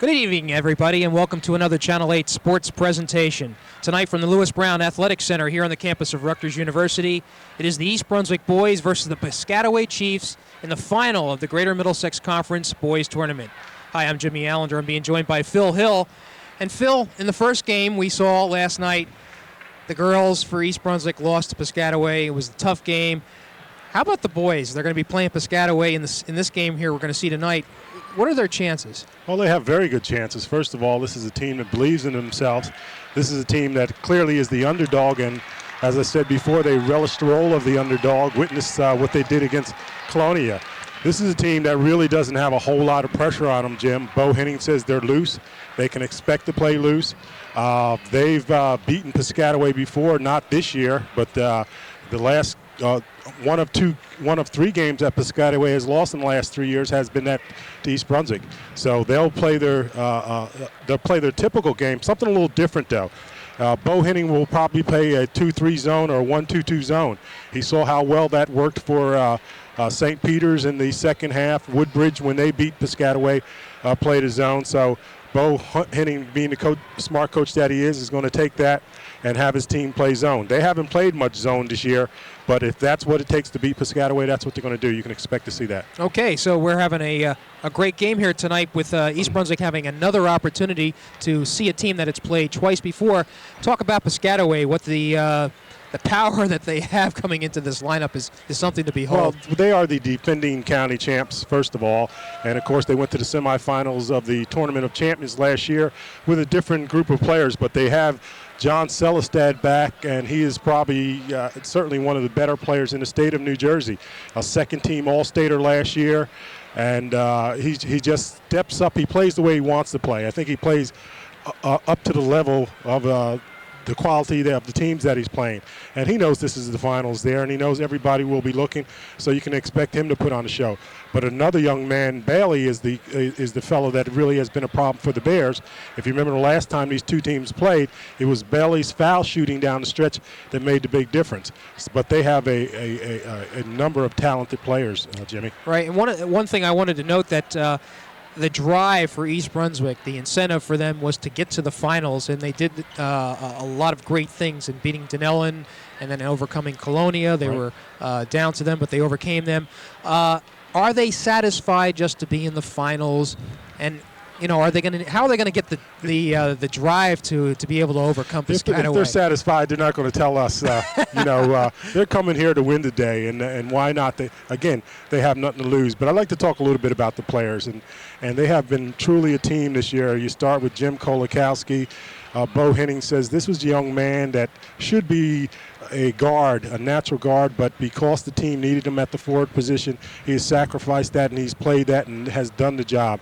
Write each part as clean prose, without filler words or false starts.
Good evening, everybody, and welcome to another Channel 8 sports presentation. Tonight from the Lewis Brown Athletic Center here on the campus of Rutgers University, it is the East Brunswick boys versus the Piscataway Chiefs in the final of the Greater Middlesex Conference Boys Tournament. Hi, I'm Jimmy Allinder. I'm being joined by Phil Hill. And Phil, in the first game we saw last night, the girls for East Brunswick lost to Piscataway. It was a tough game. How about the boys? They're going to be playing Piscataway in this game here we're going to see tonight. What are their chances? Well, they have very good chances. First of all, this is a team that believes in themselves. This is a team that clearly is the underdog, and as I said before, they relish the role of the underdog. Witness what they did against Colonia. This is a team that really doesn't have a whole lot of pressure on them, Jim. Bo Henning says they're loose. They can expect to play loose. They've beaten Piscataway before, not this year, but the last one of three games that Piscataway has lost in the last 3 years has been that to East Brunswick. So they'll play their typical game, something a little different though. Bo Henning will probably play a 2-3 zone or a 1-2-2 zone. He saw how well that worked for St. Peter's in the second half. Woodbridge, when they beat Piscataway, played a zone. So Bo Henning, being the smart coach that he is going to take that and have his team play zone. They haven't played much zone this year, but if that's what it takes to beat Piscataway, that's what they're going to do. You can expect to see that. Okay, so we're having a great game here tonight with East Brunswick having another opportunity to see a team that it's played twice before. Talk about Piscataway, what the power that they have coming into this lineup is something to behold. Well, they are the defending county champs, first of all. And, of course, they went to the semifinals of the Tournament of Champions last year with a different group of players. But they have John Selestad back, and he is probably certainly one of the better players in the state of New Jersey. A second-team All-Stater last year. And he just steps up. He plays the way he wants to play. I think he plays up to the level of the quality of the teams that he's playing. And he knows this is the finals there, and he knows everybody will be looking, so you can expect him to put on a show. But another young man, Bailey, is the fellow that really has been a problem for the Bears. If you remember the last time these two teams played, it was Bailey's foul shooting down the stretch that made the big difference. But they have a number of talented players, Jimmy. Right, and one thing I wanted to note that the drive for East Brunswick, the incentive for them was to get to the finals, and they did a lot of great things in beating Dunellen and then overcoming Colonia. They were down to them, but they overcame them. Are they satisfied just to be in the finals? And how are they going to get the drive to be able to overcome Piscataway? If they're satisfied, they're not going to tell us. They're coming here to win today, and why not? They have nothing to lose. But I'd like to talk a little bit about the players, and they have been truly a team this year. You start with Jim Kolakowski. Bo Henning says this was a young man that should be a guard, a natural guard, but because the team needed him at the forward position, he has sacrificed that, and he's played that and has done the job.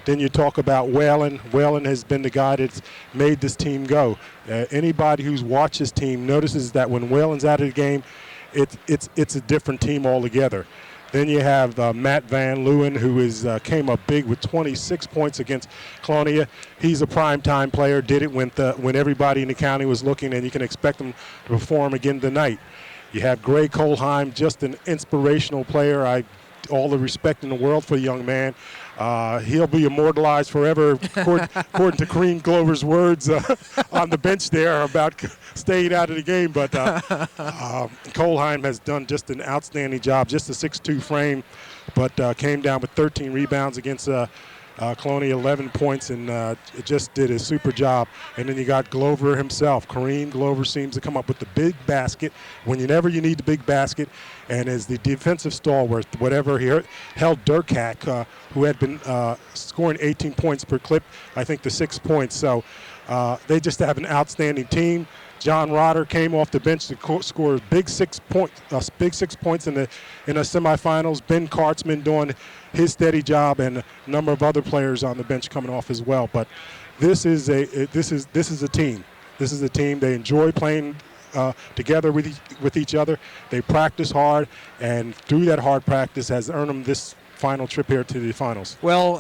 Then you talk about Whalen. Whalen has been the guy that's made this team go. Anybody who's watched this team notices that when Whalen's out of the game, it's a different team altogether. Then you have Matt Van Leeuwen, who came up big with 26 points against Colonia. He's a prime-time player, did it when everybody in the county was looking, and you can expect him to perform again tonight. You have Gray Kohlheim, just an inspirational player. All the respect in the world for the young man. He'll be immortalized forever, according to Kareem Glover's words on the bench there about staying out of the game. But Kohlheim has done just an outstanding job, just a 6'2 frame, but came down with 13 rebounds against Colonia, 11 points, and just did a super job. And then you got Glover himself. Kareem Glover seems to come up with the big basket whenever you need the big basket, and is the defensive stalwart. Whatever he held Durkak, who had been scoring 18 points per clip, I think, to 6 points. So they just have an outstanding team. John Rotter came off the bench to score big 6 points in the semifinals. Ben Kartzman doing his steady job, and a number of other players on the bench coming off as well. But this is a team. This is a team. They enjoy playing together with each other. They practice hard, and through that hard practice has earned them this final trip here to the finals. Well,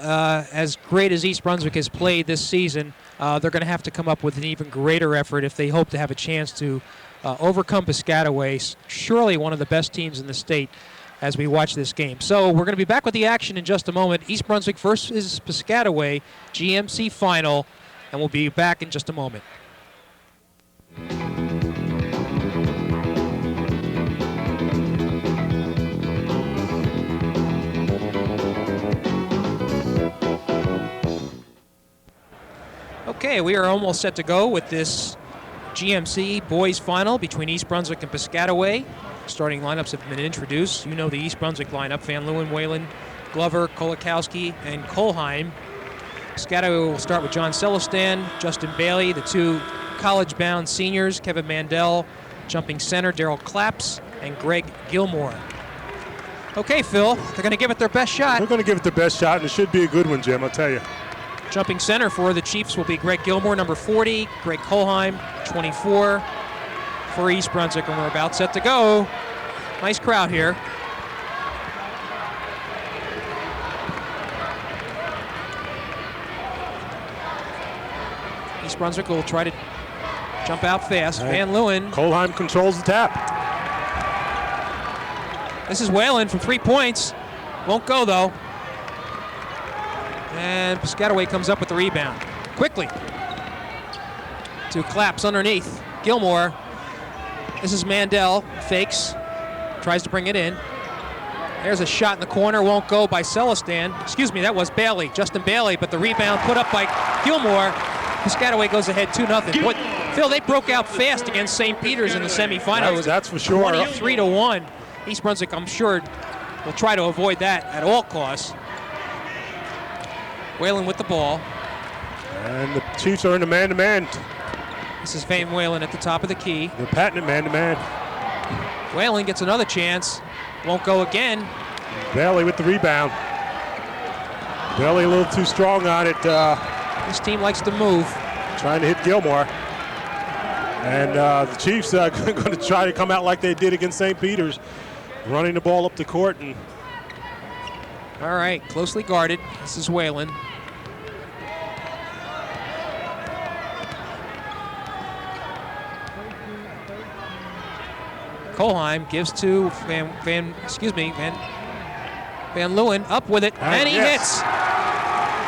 as great as East Brunswick has played this season, they're going to have to come up with an even greater effort if they hope to have a chance to overcome Piscataway, surely one of the best teams in the state. as we watch this game. So we're going to be back with the action in just a moment. East Brunswick versus Piscataway, GMC final, and we'll be back in just a moment. Okay, we are almost set to go with this GMC boys final between East Brunswick and Piscataway. Starting lineups have been introduced. You know the East Brunswick lineup: Van Leeuwen, Whalen, Glover, Kolakowski, and Kolheim. Piscataway will start with John Celestin, Justin Bailey, the two college-bound seniors, Kevin Mandel, jumping center, Daryl Claps, and Greg Gilmore. Okay, Phil, they're going to give it their best shot. They're going to give it their best shot, and it should be a good one, Jim, I'll tell you. Jumping center for the Chiefs will be Greg Gilmore, number 40, Greg Kolheim, 24 for East Brunswick, and we're about set to go. Nice crowd here. East Brunswick will try to jump out fast. Van Leeuwen. Kolheim controls the tap. This is Whalen from 3 points. Won't go, though. And Piscataway comes up with the rebound. Quickly to Claps underneath. Gilmore. This is Mandel. Fakes. Tries to bring it in. There's a shot in the corner. Won't go by Celestin. Excuse me, that was Bailey. Justin Bailey, but the rebound put up by Gilmore. Piscataway goes ahead 2-0. What, Phil, they broke out fast against St. Peter's in the semifinal. That's for sure. 23-1. East Brunswick, I'm sure, will try to avoid that at all costs. Whalen with the ball. And the Chiefs are in the man-to-man. This is Van Whalen at the top of the key. They're patented man-to-man. Whalen gets another chance. Won't go again. Bailey with the rebound. Bailey a little too strong on it. This team likes to move. Trying to hit Gilmore. And the Chiefs are going to try to come out like they did against St. Peter's, running the ball up the court. And all right, closely guarded. This is Whalen. Kolheim gives to Van Leeuwen, up with it, and he hits.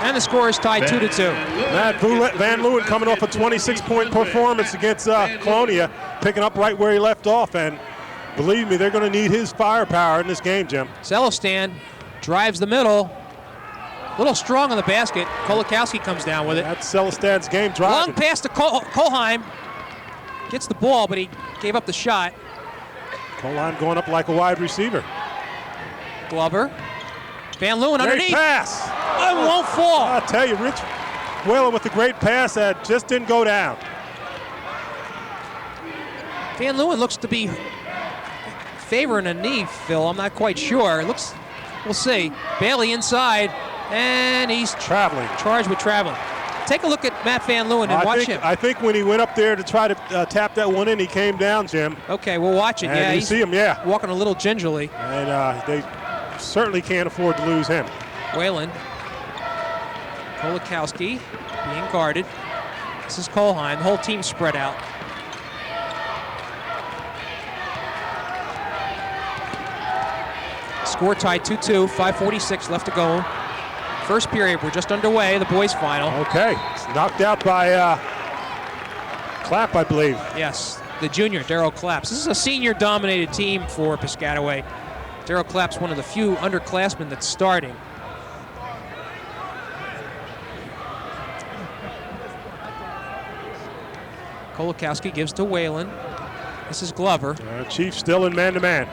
And the score is tied 2-2. Matt Van Leeuwen coming off a 26-point performance against Colonia, picking up right where he left off, and believe me, they're going to need his firepower in this game, Jim. Celestin drives the middle. A little strong on the basket. Kolakowski comes down with it. That's Celestin's game driving. Long pass to Kolheim. Gets the ball, but he gave up the shot. Kolheim going up like a wide receiver. Glover. Van Leeuwen underneath. Great pass. It won't fall. I'll tell you, Rich Whalen with the great pass that just didn't go down. Van Leeuwen looks to be favoring a knee, Phil. I'm not quite sure. We'll see. Bailey inside, and he's charged with traveling. Take a look at Matt Van Leeuwen and watch him. I think when he went up there to try to tap that one in, he came down, Jim. Okay, we'll watch it. And you see him, walking a little gingerly. And they certainly can't afford to lose him. Whalen. Kolakowski being guarded. This is Kolheim. The whole team spread out. Score tied 2-2, 5:46 left to go. First period, we're just underway, the boys' final. Okay, it's knocked out by Clapp, I believe. Yes, the junior, Daryl Claps. This is a senior-dominated team for Piscataway. Daryl Claps, one of the few underclassmen that's starting. Kolakowski gives to Whalen. This is Glover. Chief still in man-to-man.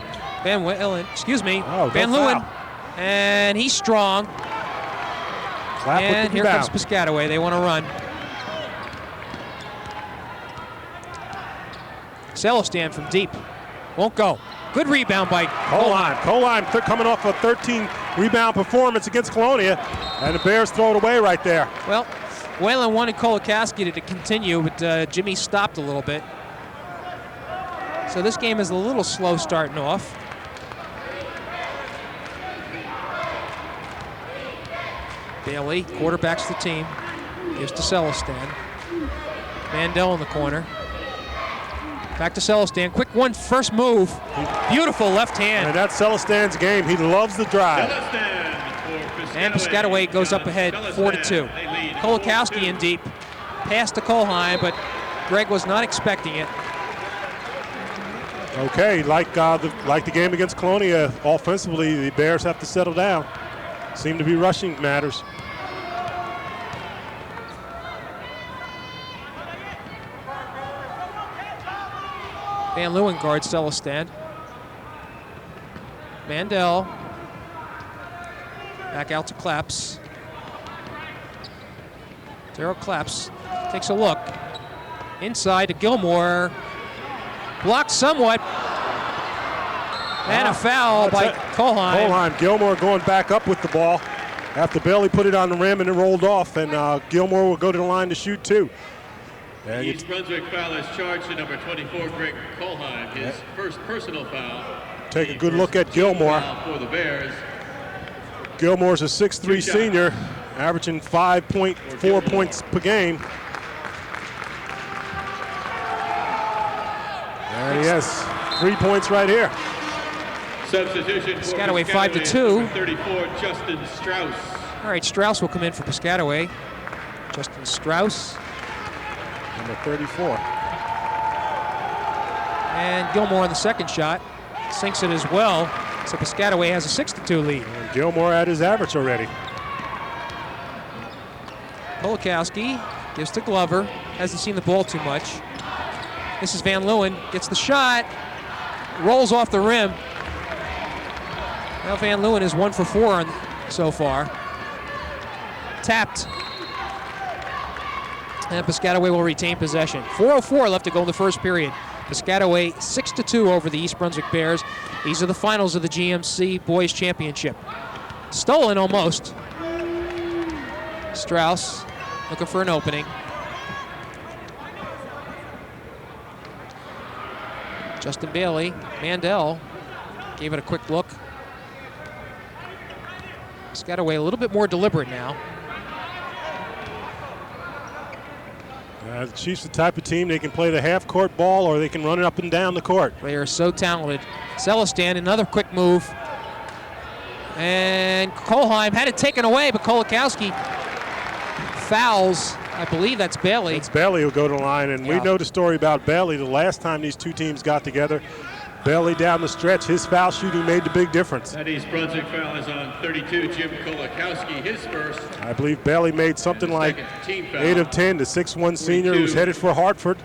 Van Whalen, Van Leeuwen. And he's strong. Clap and here comes Piscataway. They want to run. Celestin from deep. Won't go. Good rebound by Kolheim. Kolheim coming off a 13-rebound performance against Colonia, and the Bears throw it away right there. Well, Whalen wanted Kolakowski to continue, but Jimmy stopped a little bit. So this game is a little slow starting off. Bailey quarterbacks the team. Gives to Celestin. Mandel in the corner. Back to Celestin. Quick one, first move. Beautiful left hand. And that's Celestan's game. He loves the drive. And Piscataway goes up ahead 4-2. Kolakowski in deep. Pass to Kolheim, but Greg was not expecting it. Okay, like the game against Colonia, offensively, the Bears have to settle down. Seem to be rushing matters. Van Leeuwen guards Celestin. Mandel. Back out to Claps. Daryl Claps takes a look. Inside to Gilmore. Blocked somewhat. And a foul by Kolheim. Kolheim. Gilmore going back up with the ball after Bailey put it on the rim and it rolled off. And Gilmore will go to the line to shoot too. The East Brunswick foul is charged to number 24, Greg Kolheim, his first personal foul. Take a good look at Gilmore. For the Bears. Gilmore's a 6'3" senior, averaging 5.4 points per game. There he is, 3 points right here. Substitution for Piscataway 5-2. 34, Justin Strauss. All right, Strauss will come in for Piscataway. Justin Strauss. Number 34. And Gilmore on the second shot. Sinks it as well. So Piscataway has a 6-2 lead. And Gilmore at his average already. Kolakowski gives to Glover. Hasn't seen the ball too much. This is Van Leeuwen. Gets the shot. Rolls off the rim. Now Van Leeuwen is 1 for 4 so far. Tapped. And Piscataway will retain possession. 4:04 left to go in the first period. Piscataway 6-2 over the East Brunswick Bears. These are the finals of the GMC Boys Championship. Stolen almost. Strauss looking for an opening. Justin Bailey, Mandel gave it a quick look. Piscataway a little bit more deliberate now. The Chiefs are the type of team, they can play the half-court ball or they can run it up and down the court. They are so talented. Celestin, another quick move. And Kolheim had it taken away, but Kolakowski fouls. I believe that's Bailey. It's Bailey who'll go to the line, and we know the story about Bailey. The last time these two teams got together, Bailey down the stretch, his foul shooting made the big difference. That East Brunswick foul is on 32, Jim Kolakowski, his first. I believe Bailey made something like 8 of 10. The 6'1" senior who's headed for Hartford,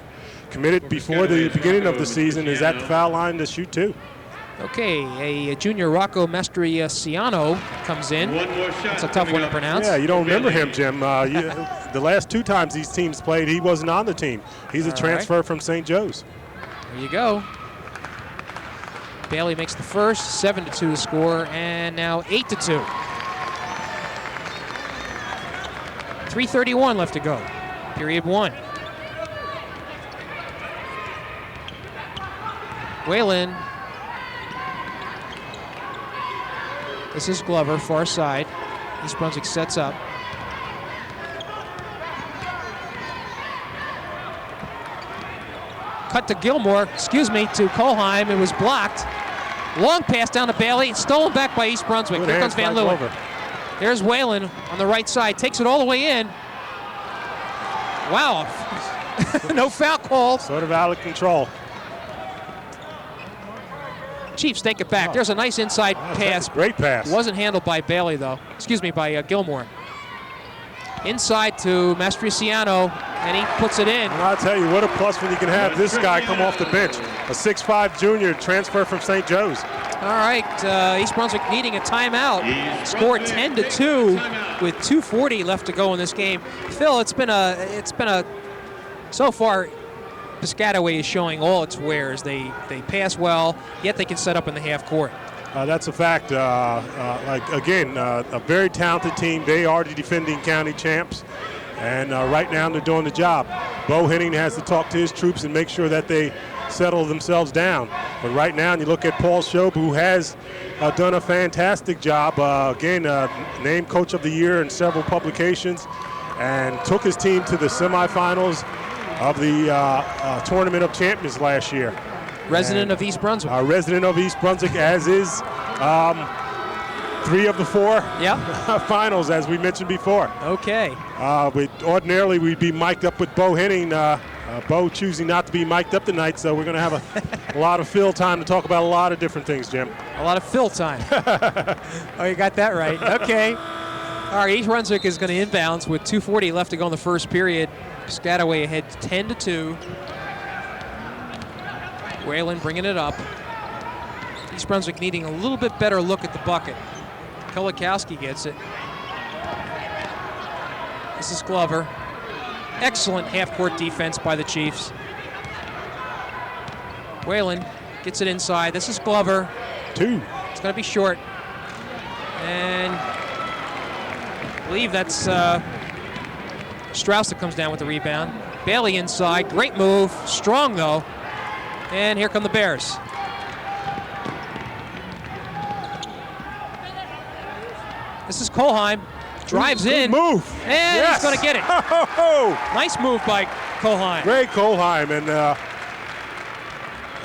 committed before the beginning of the season, is at the foul line to shoot two. Okay, a junior Rocco Mastriciano comes in. One more shot. That's a tough one to pronounce. Yeah, you don't remember him, Jim. The last 2 times these teams played, he wasn't on the team. He's a transfer from St. Joe's. There you go. Bailey makes the first, 7-2 the score, and now 8-2. 3:31 left to go. Period 1. Whalen. This is Glover, far side. East Brunswick sets up. Cut to Gilmore, to Kolheim. It was blocked. Long pass down to Bailey, stolen back by East Brunswick. Here comes Van Leeuwen. There's Whalen on the right side, takes it all the way in. Wow, no foul call. Sort of out of control. Chiefs take it back. There's a nice inside pass. Great pass. Wasn't handled by Bailey though. By Gilmore. Inside to Mastriciano, and he puts it in. And I'll tell you, what a plus when you can have this guy come off the bench. A 6'5" junior transfer from St. Joe's. All right, East Brunswick needing a timeout. Scored 10-2 with 2:40 left to go in this game. Phil, it's been a so far. Piscataway is showing all its wares. They pass well, yet they can set up in the half court. That's a fact. A very talented team. They are the defending county champs, and right now they're doing the job. Bo Henning has to talk to his troops and make sure that they settle themselves down. But right now, you look at Paul Schob, who has done a fantastic job. Named Coach of the Year in several publications, and took his team to the semifinals of the Tournament of Champions last year. Resident of East Brunswick. Resident of East Brunswick, as is 3 of the 4 finals, as we mentioned before. Okay. Ordinarily, we'd be mic'd up with Bo Henning. Bo choosing not to be mic'd up tonight, so we're going to have a lot of fill time to talk about a lot of different things, Jim. A lot of fill time. Oh, you got that right. Okay. All right, East Brunswick is going to inbounds with 2:40 left to go in the first period. Piscataway ahead 10-2. Whalen bringing it up. East Brunswick needing a little bit better look at the bucket. Kolakowski gets it. This is Glover. Excellent half-court defense by the Chiefs. Whalen gets it inside. This is Glover. 2. It's going to be short. And I believe that's Strauss that comes down with the rebound. Bailey inside. Great move. Strong, though. And here come the Bears. This is Kolheim. Drives in. Move. And he's going to get it. Nice move by Kolheim. Greg Kolheim. And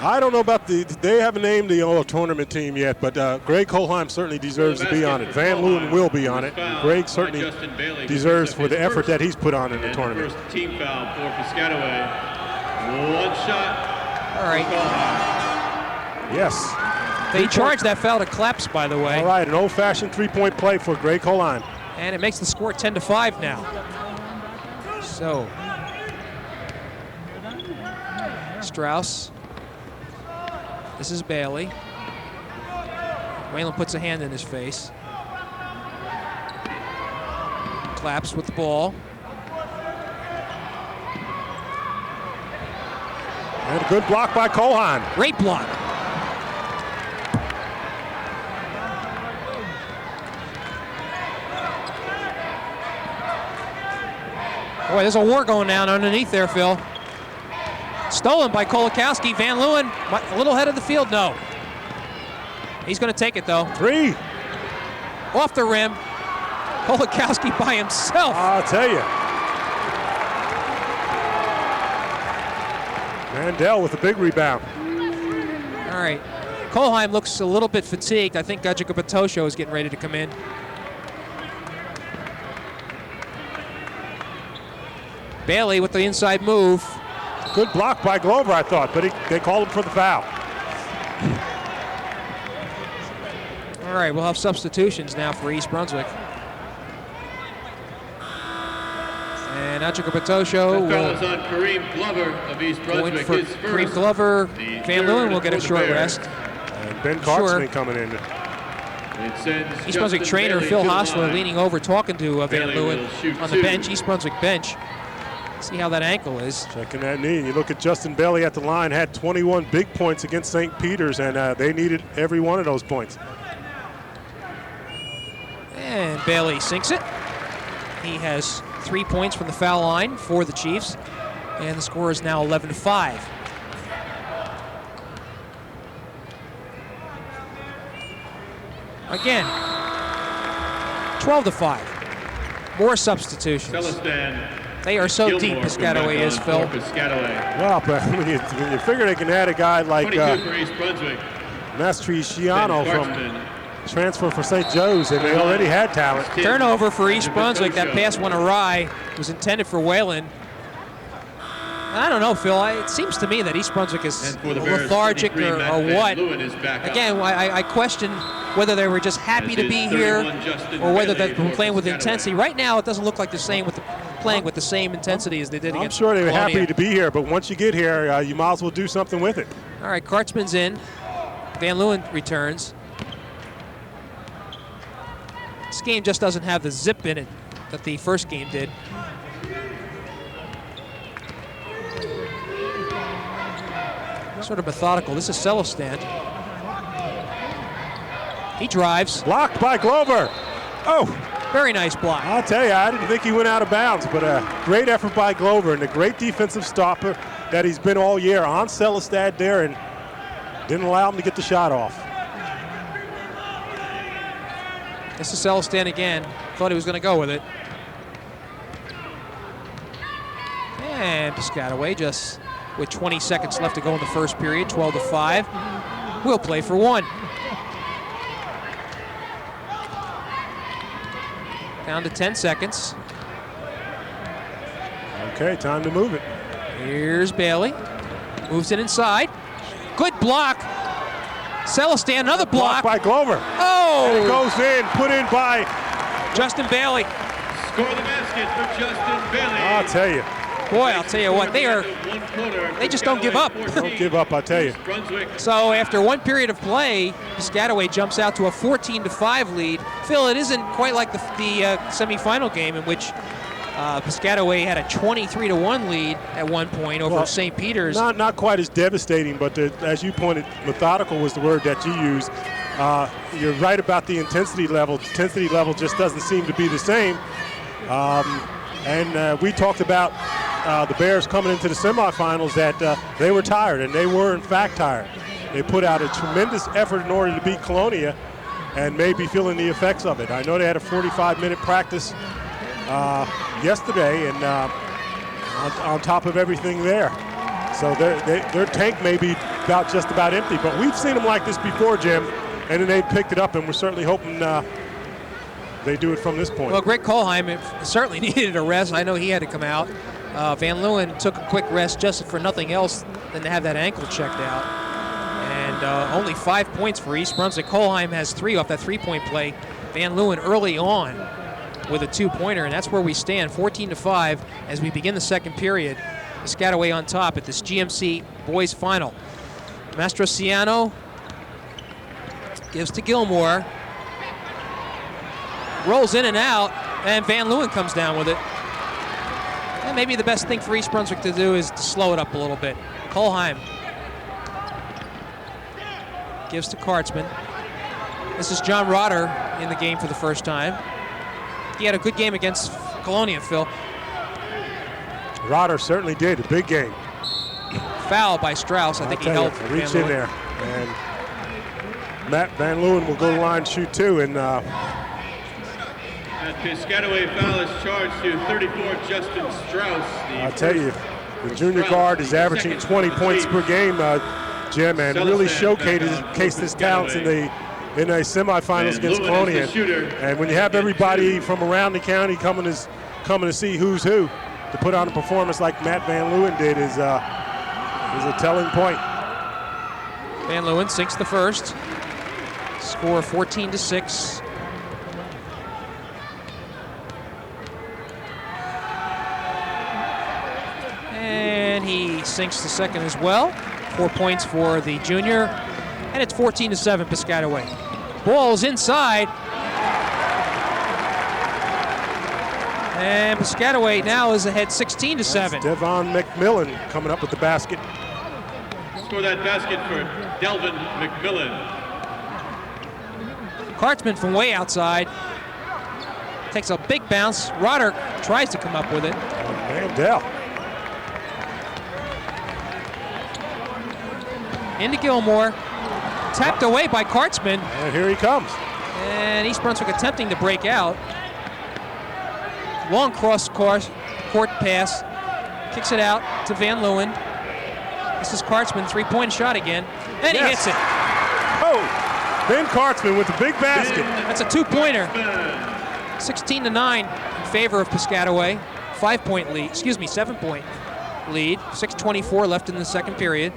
I don't know about they haven't named the tournament team yet, but Greg Kolheim certainly deserves to be on it. Van Leeuwen will be on it. Greg certainly deserves for the effort that he's put on in the tournament. First team foul for Piscataway. 1 shot. All right. Yes. They charged that foul to Claps, by the way. All right, an old-fashioned three-point play for Greg Kolheim. And it makes the score 10-5 now. So, Strauss. This is Bailey. Whalen puts a hand in his face. Claps with the ball. And a good block by Kolheim. Great block. Boy, there's a war going down underneath there, Phil. Stolen by Kolakowski. Van Leeuwen, a little head of the field, no. He's going to take it, though. 3. Off the rim. Kolakowski by himself. I'll tell you. Mandel with a big rebound. All right. Kolheim looks a little bit fatigued. I think Gajika Batosho is getting ready to come in. Bailey with the inside move. Good block by Glover, I thought, but they called him for the foul. All right, we'll have substitutions now for East Brunswick. And Gajika Batosho Foul is on Kareem Glover of East Brunswick. for Kareem Glover. Van Leeuwen will get a short rest. And Ben Cartman coming in. East Brunswick trainer Phil Hostler leaning over, talking to Van Leeuwen on the bench, East Brunswick bench. See how that ankle is. Checking that knee. You look at Justin Bailey at the line, had 21 big points against St. Peter's, and they needed every one of those points. And Bailey sinks it. He has 3 points from the foul line for the Chiefs, and the score is now 11-5. Again, 12-5. More substitutions. Celestin. They are so deep, Piscataway is, Phil. Well, but when you figure they can add a guy like Mastriciano from transfer for St. Joe's, and they already had talent. Turnover for East Brunswick. That pass went awry. It was intended for Whalen. I don't know, Phil. It seems to me that East Brunswick is lethargic or what. Again, I question whether they were just happy to be here or whether they've been playing with intensity. Right now, it doesn't look like playing with the same intensity as they did against I'm sure they were Colonia. happy to be here, but once you get here, you might as well do something with it. All right, Kartzman's in. Van Leeuwen returns. This game just doesn't have the zip in it that the first game did. Sort of methodical. This is Celestin. He drives. Blocked by Glover. Oh. Very nice block. I'll tell you, I didn't think he went out of bounds, but a great effort by Glover and a great defensive stopper that he's been all year on Celestad there and didn't allow him to get the shot off. This is Celestin again. Thought he was going to go with it. And Piscataway, just with 20 seconds left to go in the first period, 12-5, will play for one. Down to 10 seconds. Okay, time to move it. Here's Bailey. Moves it inside. Good block. Celestin, another block. By Glover. Oh! And it goes in, put in by Justin Bailey. Score the basket for Justin Bailey. I'll tell you. Boy, I'll tell you what, they just don't give up. Don't give up, I tell you. So after one period of play, Piscataway jumps out to a 14-5 lead. Phil, it isn't quite like the semifinal game in which Piscataway had a 23-1 lead at one point over St. Peter's. Not quite as devastating, but as you pointed, methodical was the word that you used. You're right about the intensity level. The intensity level just doesn't seem to be the same. And we talked about the Bears coming into the semifinals that they were tired, and they were in fact tired. They put out a tremendous effort in order to beat Colonia and may be feeling the effects of it. I know they had a 45-minute practice yesterday, and on top of everything there. So their tank may be just about empty, but we've seen them like this before, Jim, and then they picked it up, and we're certainly hoping they do it from this point. Well, Greg Kohlheim certainly needed a rest. I know he had to come out. Van Leeuwen took a quick rest just for nothing else than to have that ankle checked out. And only 5 points for East Brunswick. Kohlheim has 3 off that three-point play. Van Leeuwen early on with a 2-pointer, and that's where we stand, 14-5 as we begin the second period. Piscataway on top at this GMC boys final. Mastrosiano gives to Gilmore. Rolls in and out, and Van Leeuwen comes down with it. And maybe the best thing for East Brunswick to do is to slow it up a little bit. Kohlheim gives to Kartzman. This is John Rotter in the game for the first time. He had a good game against Colonia, Phil. Rotter certainly did, a big game. Foul by Strauss. I think he held Reach in there. And Matt Van Leeuwen will go to the line and shoot two. And Piscataway foul is charged to 34, Justin Strauss. I'll tell you, the junior guard is averaging 20 points per game, Jim, and really showcased his talents in the semifinals against Colonia. And when you have everybody from around the county coming to see who's who, to put on a performance like Matt Van Leeuwen did is a telling point. Van Leeuwen sinks the first. Score 14-6. And he sinks the second as well. 4 points for the junior. And it's 14-7 Piscataway. Ball's inside. And Piscataway now is ahead 16-7. Devon McMillan coming up with the basket. Score that basket for Delvin McMillan. Kartzman from way outside. Takes a big bounce. Rotter tries to come up with it. Mandel. Into Gilmore. Tapped away by Kartzman. And here he comes. And East Brunswick attempting to break out. Long cross-court pass. Kicks it out to Van Leeuwen. This is Kartzman, three-point shot again. And he hits it. Oh, Ben Kartzman with the big basket. That's a two-pointer. 16-9 in favor of Piscataway. 5-point lead, 7-point lead. 6:24 left in the second period.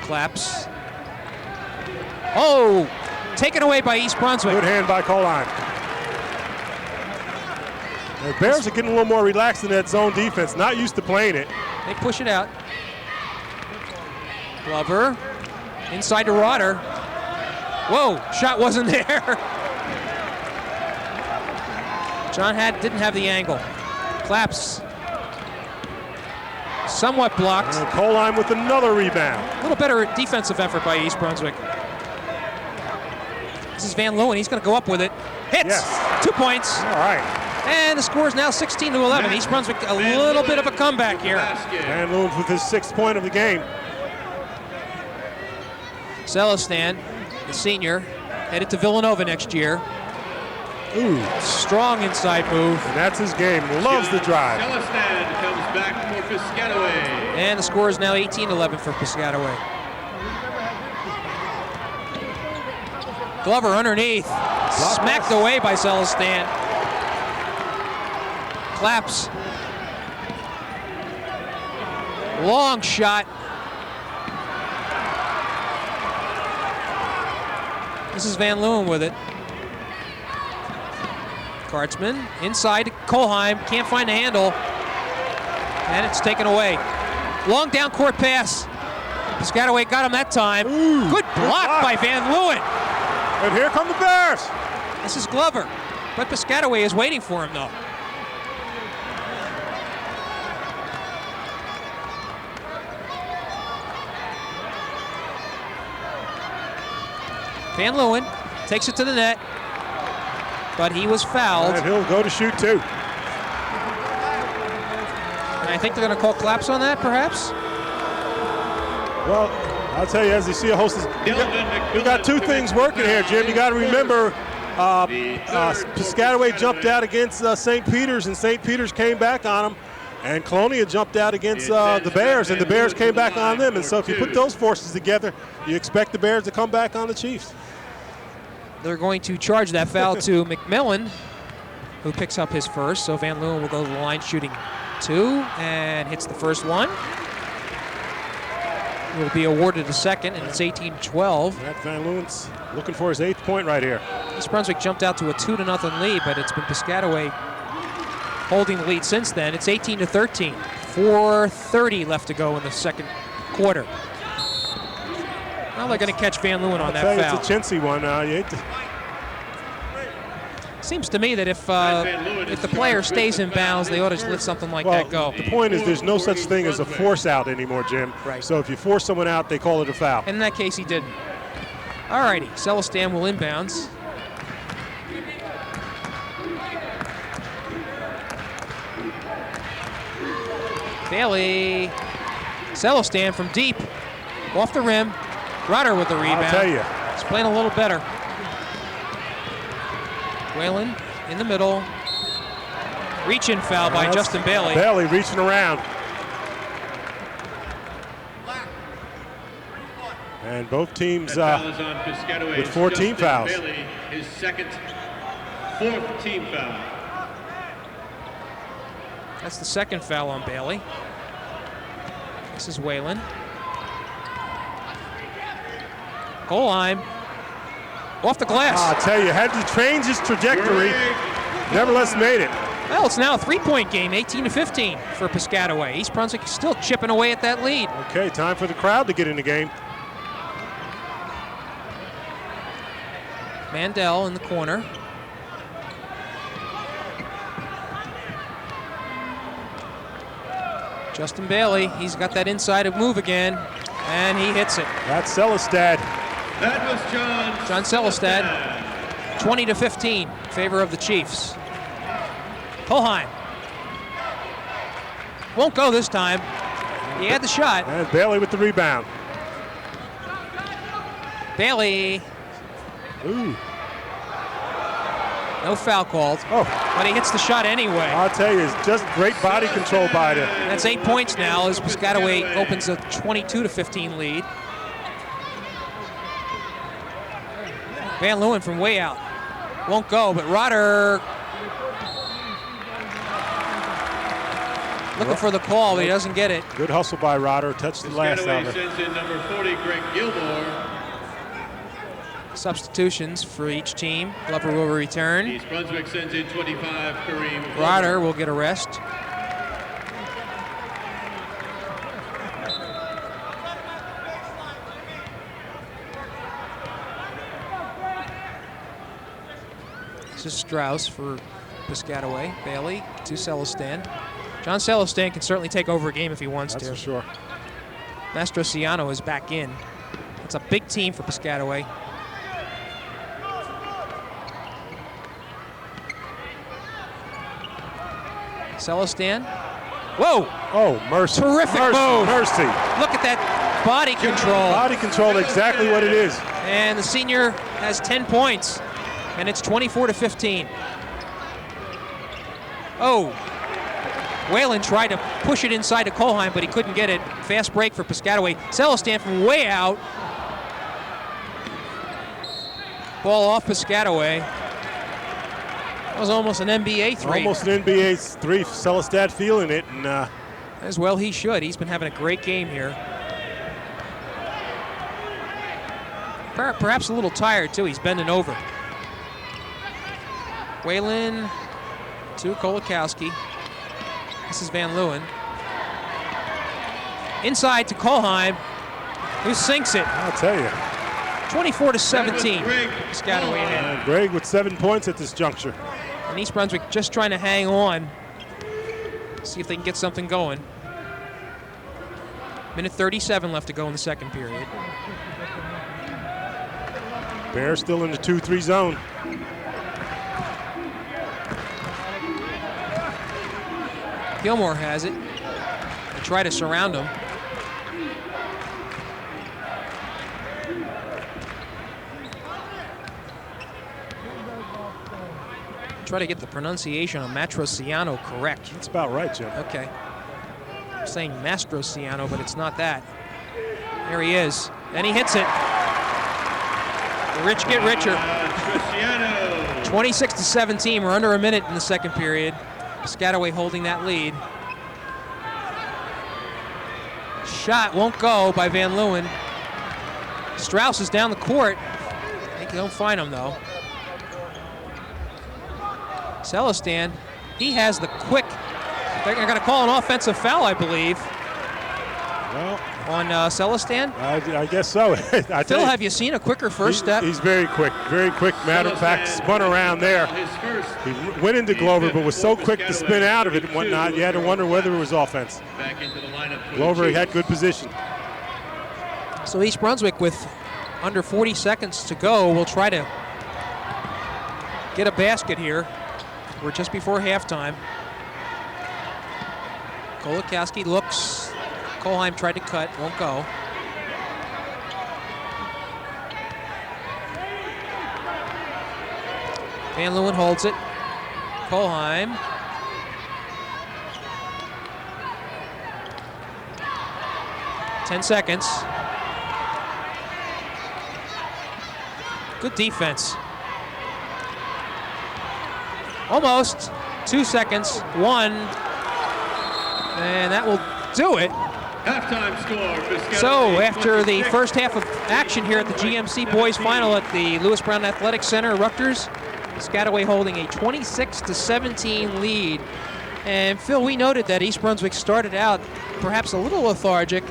Claps. Oh, taken away by East Brunswick. Good hand by Kohlheim. The Bears are getting a little more relaxed in that zone defense. Not used to playing it. They push it out. Glover inside to Rotter. Whoa, shot wasn't there. John didn't have the angle. Claps. Somewhat blocked. And Kohlheim with another rebound. A little better defensive effort by East Brunswick. This is Van Leeuwen. He's going to go up with it. Hits. Yes. 2 points. All right. And the score is now 16-11. East Brunswick a little bit of a comeback here. Van Leeuwen with his 6th point of the game. Celestin, the senior, headed to Villanova next year. Ooh. Strong inside move. And that's his game. Loves the drive. Celestin comes back for Piscataway. And the score is now 18-11 for Piscataway. Glover underneath. Smacked away by Celestin. Claps. Long shot. This is Van Leeuwen with it. Kartsman inside. Kolheim can't find the handle. And it's taken away. Long down court pass. Piscataway got him that time. Ooh, Good block by Van Leeuwen. And here come the Bears. This is Glover. But Piscataway is waiting for him, though. Van Leeuwen takes it to the net, but he was fouled. And he'll go to shoot, too. And I think they're going to call claps on that, perhaps? Well, I'll tell you, as you see a host, we got two things working here, Jim. You got to remember, Piscataway jumped out against St. Peter's, and St. Peter's came back on him. And Colonia jumped out against the Bears, and the Bears came back on them. And so if you put those forces together, you expect the Bears to come back on the Chiefs. They're going to charge that foul to McMillan, who picks up his first. So Van Leeuwen will go to the line shooting 2 and hits the first one. Will be awarded a second, and it's 18-12. Matt Van Leeuwen's looking for his 8th point right here. East Brunswick jumped out to a 2-0 lead, but it's been Piscataway holding the lead since then. It's 18-13. 4:30 left to go in the second quarter. Now they're going to catch Van Leeuwen on that foul. It's a chintzy one. You hate to... Seems to me that if the player stays in bounds, they ought to let something like that go. The point is there's no such thing as a force out anymore, Jim. Right. So if you force someone out, they call it a foul. And in that case, he didn't. All righty, Celestin will inbounds. Bailey, Celestin from deep, off the rim. Rutter with the rebound. I'll tell you. He's playing a little better. Whalen in the middle. Reach-in foul by Justin Bailey. Bailey reaching around. And both teams with 14 fouls. Bailey, his second, 4th team foul. That's the second foul on Bailey. This is Whalen. Kolheim. Off the glass. I'll tell you, had to change his trajectory. Nevertheless made it. Well, it's now a 3-point game, 18-15 for Piscataway. East Brunswick is still chipping away at that lead. Okay, time for the crowd to get in the game. Mandel in the corner. Justin Bailey, he's got that inside move again, and he hits it. That's Celestad. That was John Celestad, 20-15 in favor of the Chiefs. Kolheim. Won't go this time. He had the shot. And Bailey with the rebound. Bailey. Ooh. No foul called. Oh. But he hits the shot anyway. I'll tell you, it's just great body control by them. That's 8 points now as Piscataway opens a 22-15 lead. Van Leeuwen from way out. Won't go, but Rotter looking for the call, but he doesn't get it. Good hustle by Rotter. Touched the last out. sends in number 40, Greg Gilmore. Substitutions for each team. Glover will return. East Brunswick sends in 25, Kareem. Rotter will get a rest. This is Strauss for Piscataway. Bailey to Celestin. John Celestin can certainly take over a game if he wants to. That's for sure. Mastrosiano is back in. It's a big team for Piscataway. Celestin. Whoa! Oh, mercy. Terrific move. Mercy. Look at that body control. Body control, exactly what it is. And the senior has 10 points. And it's 24-15. Oh, Whalen tried to push it inside to Kolheim, but he couldn't get it. Fast break for Piscataway. Celestin from way out. Ball off Piscataway. That was almost an NBA three. Almost an NBA three. Celestin feeling it, and as well he should. He's been having a great game here. Perhaps a little tired too. He's bending over. Whalen to Kolakowski. This is Van Leeuwen. Inside to Kolheim, who sinks it. I'll tell you. 24-17. Piscataway ahead. Greg with 7 points at this juncture. And East Brunswick just trying to hang on. See if they can get something going. Minute 37 left to go in the second period. Bears still in the 2-3 zone. Gilmore has it. They try to surround him. Try to get the pronunciation of Matrosiano correct. That's about right, Jim. Okay. I'm saying Mastrosiano, but it's not that. There he is. And he hits it. The rich get richer. 26-17. We're under a minute in the second period. Piscataway holding that lead. Shot won't go by Van Leeuwen. Strauss is down the court. I think they don't find him though. Celestin, he has the quick. They're going to call an offensive foul, I believe. Well, on Celestin. I guess so. Phil, have you seen a quicker first step? He's very quick, very quick. Matter of fact, spun around there. He went into Glover, but was so quick to spin out of it and whatnot, you had to wonder whether it was offense. Back into the lineup. Glover had good position. So East Brunswick, with under 40 seconds to go, will try to get a basket here. We're just before halftime. Kolakowski looks. Kolheim tried to cut, won't go. Van Leeuwen holds it. Kolheim. Ten seconds. Good defense. Almost. 2 seconds. 1. And that will do it. Halftime score. So after the first half of action here at the GMC Boys Final at the Lewis Brown Athletic Center, Rutgers, Piscataway holding a 26-17 lead. And Phil, we noted that East Brunswick started out perhaps a little lethargic,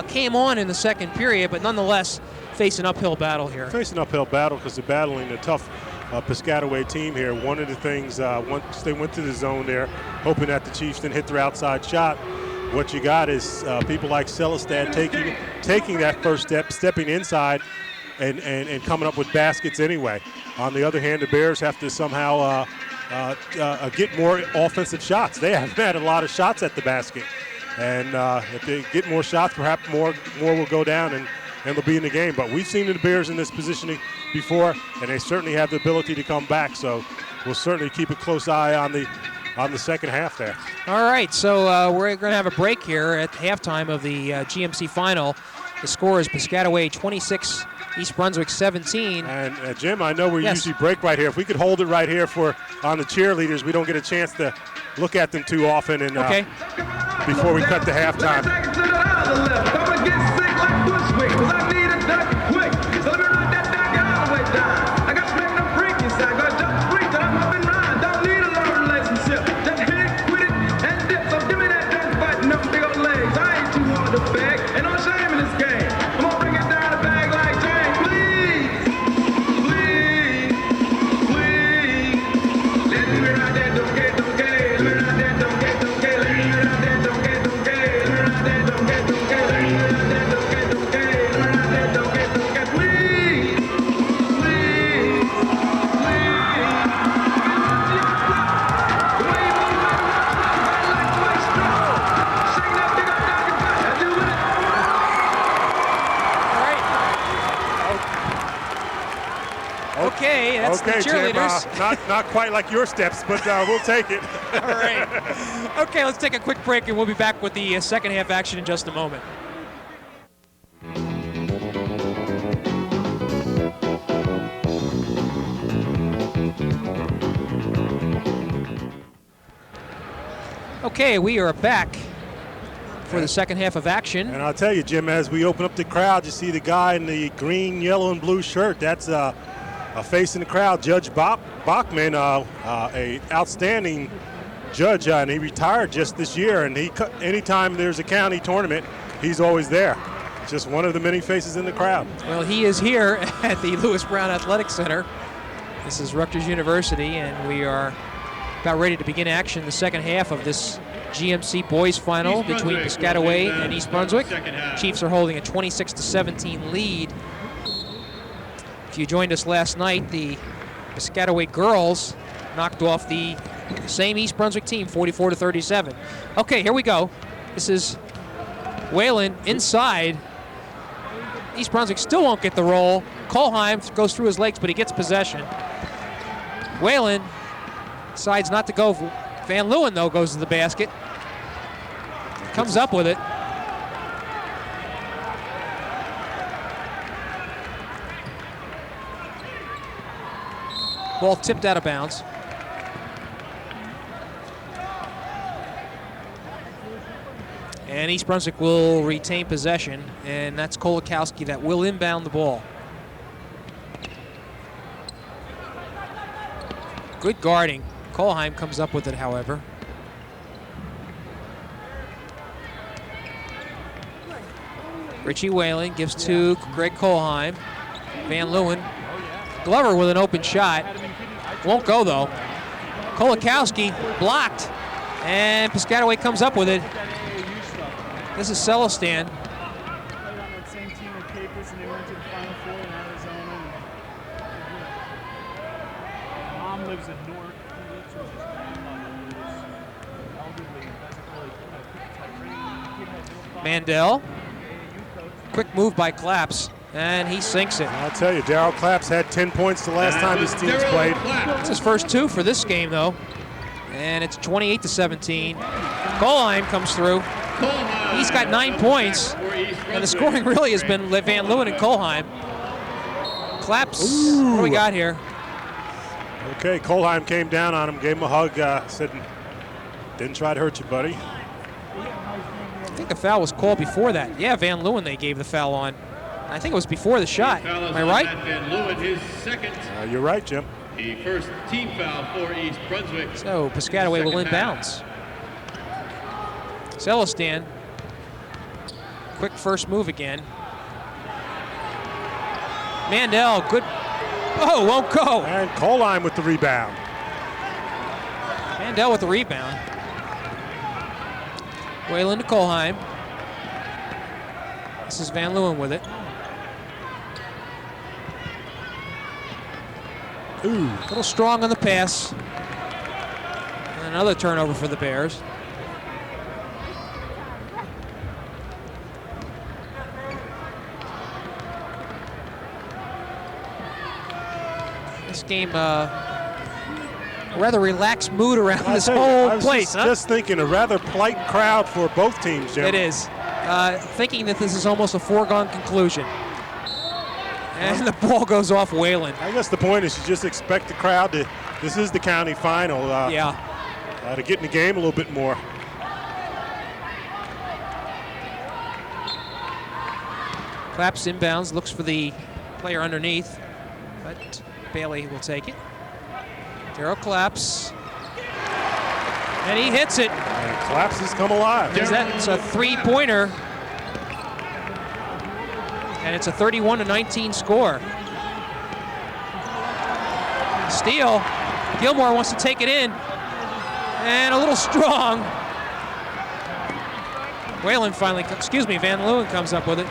came on in the second period, but nonetheless face an uphill battle here. Face an uphill battle because they're battling a tough Piscataway team here. One of the things, once they went to the zone there, hoping that the Chiefs didn't hit their outside shot, what you got is people like Celestin taking that first step, stepping inside, and coming up with baskets anyway. On the other hand, the Bears have to somehow get more offensive shots. They haven't had a lot of shots at the basket. And if they get more shots, perhaps more will go down and they'll be in the game. But we've seen the Bears in this positioning before, and they certainly have the ability to come back. So we'll certainly keep a close eye on the second half there. All right, so we're going to have a break here at halftime of the GMC Final. The score is Piscataway 26, East Brunswick 17. And Jim, I know we usually break right here. If we could hold it right here on the cheerleaders, we don't get a chance to look at them too often. And before we cut to halftime. varsity cheerleaders. Jim, not quite like your steps, but we'll take it. All right. Okay, let's take a quick break, and we'll be back with the second half action in just a moment. Okay, we are back for the second half of action. And I'll tell you, Jim, as we open up the crowd, you see the guy in the green, yellow, and blue shirt. That's a face in the crowd, Judge Bachman, a outstanding judge, and he retired just this year. And anytime there's a county tournament, he's always there. Just one of the many faces in the crowd. Well, he is here at the Lewis Brown Athletic Center. This is Rutgers University, and we are about ready to begin action the second half of this GMC boys final between Piscataway and East Brunswick. Chiefs are holding a 26-17 lead. If you joined us last night, the Piscataway girls knocked off the same East Brunswick team 44-37. Okay, here we go. This is Whalen inside. East Brunswick still won't get the roll. Kohlheim goes through his legs, but he gets possession. Whalen decides not to go. Van Leeuwen, though, goes to the basket. Comes up with it. Ball tipped out of bounds. And East Brunswick will retain possession, and that's Kolakowski that will inbound the ball. Good guarding. Kohlheim comes up with it, however. Richie Whalen gives to Greg Kohlheim. Van Leeuwen. Glover with an open shot. Won't go, though. Kolakowski blocked, and Piscataway comes up with it. This is Celestan. Mandel. Quick move by Claps, and he sinks it. I'll tell you, Darryl Claps had 10 points the last time his teams played. It's his first 2 for this game, though. And it's 28-17. Kohlheim comes through. He's got 9 points, and the scoring really has been Van Leeuwen and Kohlheim. Claps, what do we got here? Okay, Kohlheim came down on him, gave him a hug, said, didn't try to hurt you, buddy. I think the foul was called before that. Yeah, Van Leeuwen they gave the foul on. I think it was before the shot. Am I right? Van Leeuwen, his second. You're right, Jim. The first team foul for East Brunswick. So Piscataway will inbounds. Celestan. Quick first move again. Mandel, good. Oh, won't go. And Kohlheim with the rebound. Mandel with the rebound. Whalen to Kohlheim. This is Van Leeuwen with it. Ooh, a little strong on the pass. And another turnover for the Bears. This game, rather relaxed mood around this whole place. Just thinking, a rather polite crowd for both teams, Jim. It is. Thinking that this is almost a foregone conclusion. And the ball goes off Whalen. I guess the point is you just expect the crowd to, this is the county final. To get in the game a little bit more. Claps inbounds, looks for the player underneath, but Bailey will take it. Darryl Claps. And he hits it. And Claps has come alive. It's a three-pointer. And it's a 31-19 score. Steal. Gilmore wants to take it in. And a little strong. Whalen finally, Van Leeuwen comes up with it.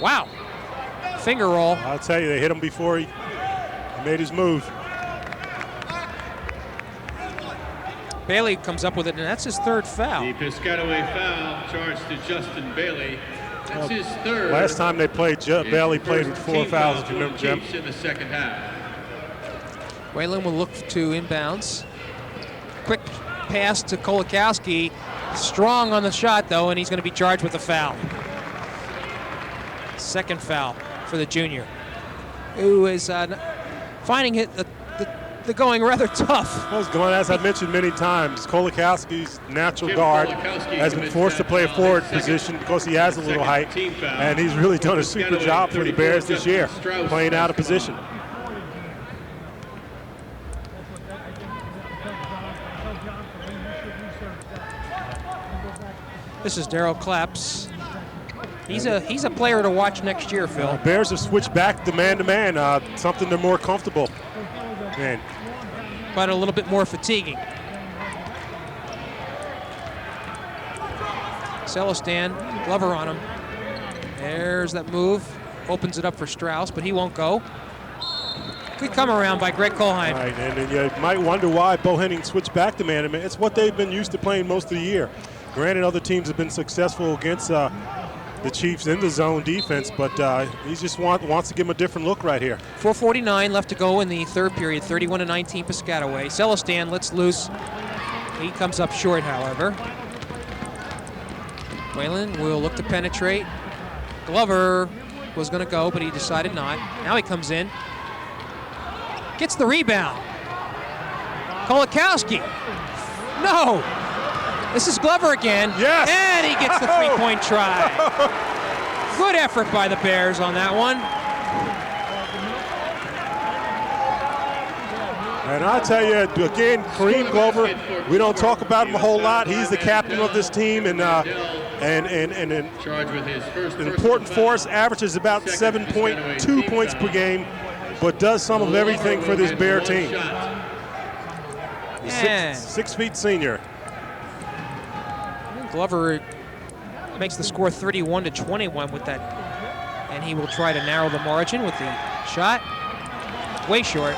Wow. Finger roll. I'll tell you, they hit him before he made his move. Bailey comes up with it, and that's his third foul. The Piscataway foul charged to Justin Bailey. That's his third. Last time they played, Bailey played with 4 fouls, if you remember, Jim. In the second half. Whalen will look to inbounds. Quick pass to Kolakowski. Strong on the shot, though, and he's going to be charged with a foul. Second foul for the junior, who is finding it the going rather tough. Well, it's going, as I've mentioned many times, Kolakowski's natural guard has been forced to play a forward position because he has a little height, and he's really done a super job for the Bears this year, playing out of position. This is Darryl Claps. He's a player to watch next year, Phil. Bears have switched back to man-to-man, something they're more comfortable in. But a little bit more fatiguing. Celestin, Glover on him. There's that move. Opens it up for Strauss, but he won't go. Good come around by Greg Kohlheim. Right, and you might wonder why Bohannon switched back to man-to-man. It's what they've been used to playing most of the year. Granted, other teams have been successful against the Chiefs in the zone defense, but he just wants to give them a different look right here. 4:49 left to go in the third period, 31-19 Piscataway. Celestin lets loose. He comes up short, however. Whalen will look to penetrate. Glover was going to go, but he decided not. Now he comes in. Gets the rebound. Kolakowski. No! This is Glover again. Yes. And he gets the three-point try. Good effort by the Bears on that one. And I'll tell you, again, Kareem Glover, we don't talk about him a whole lot. He's the captain of this team, and important for us, averages about 7.2 points per game, but does some of everything for this Bear team. He's 6 feet senior. Glover makes the score 31-21 with that, and he will try to narrow the margin with the shot. Way short.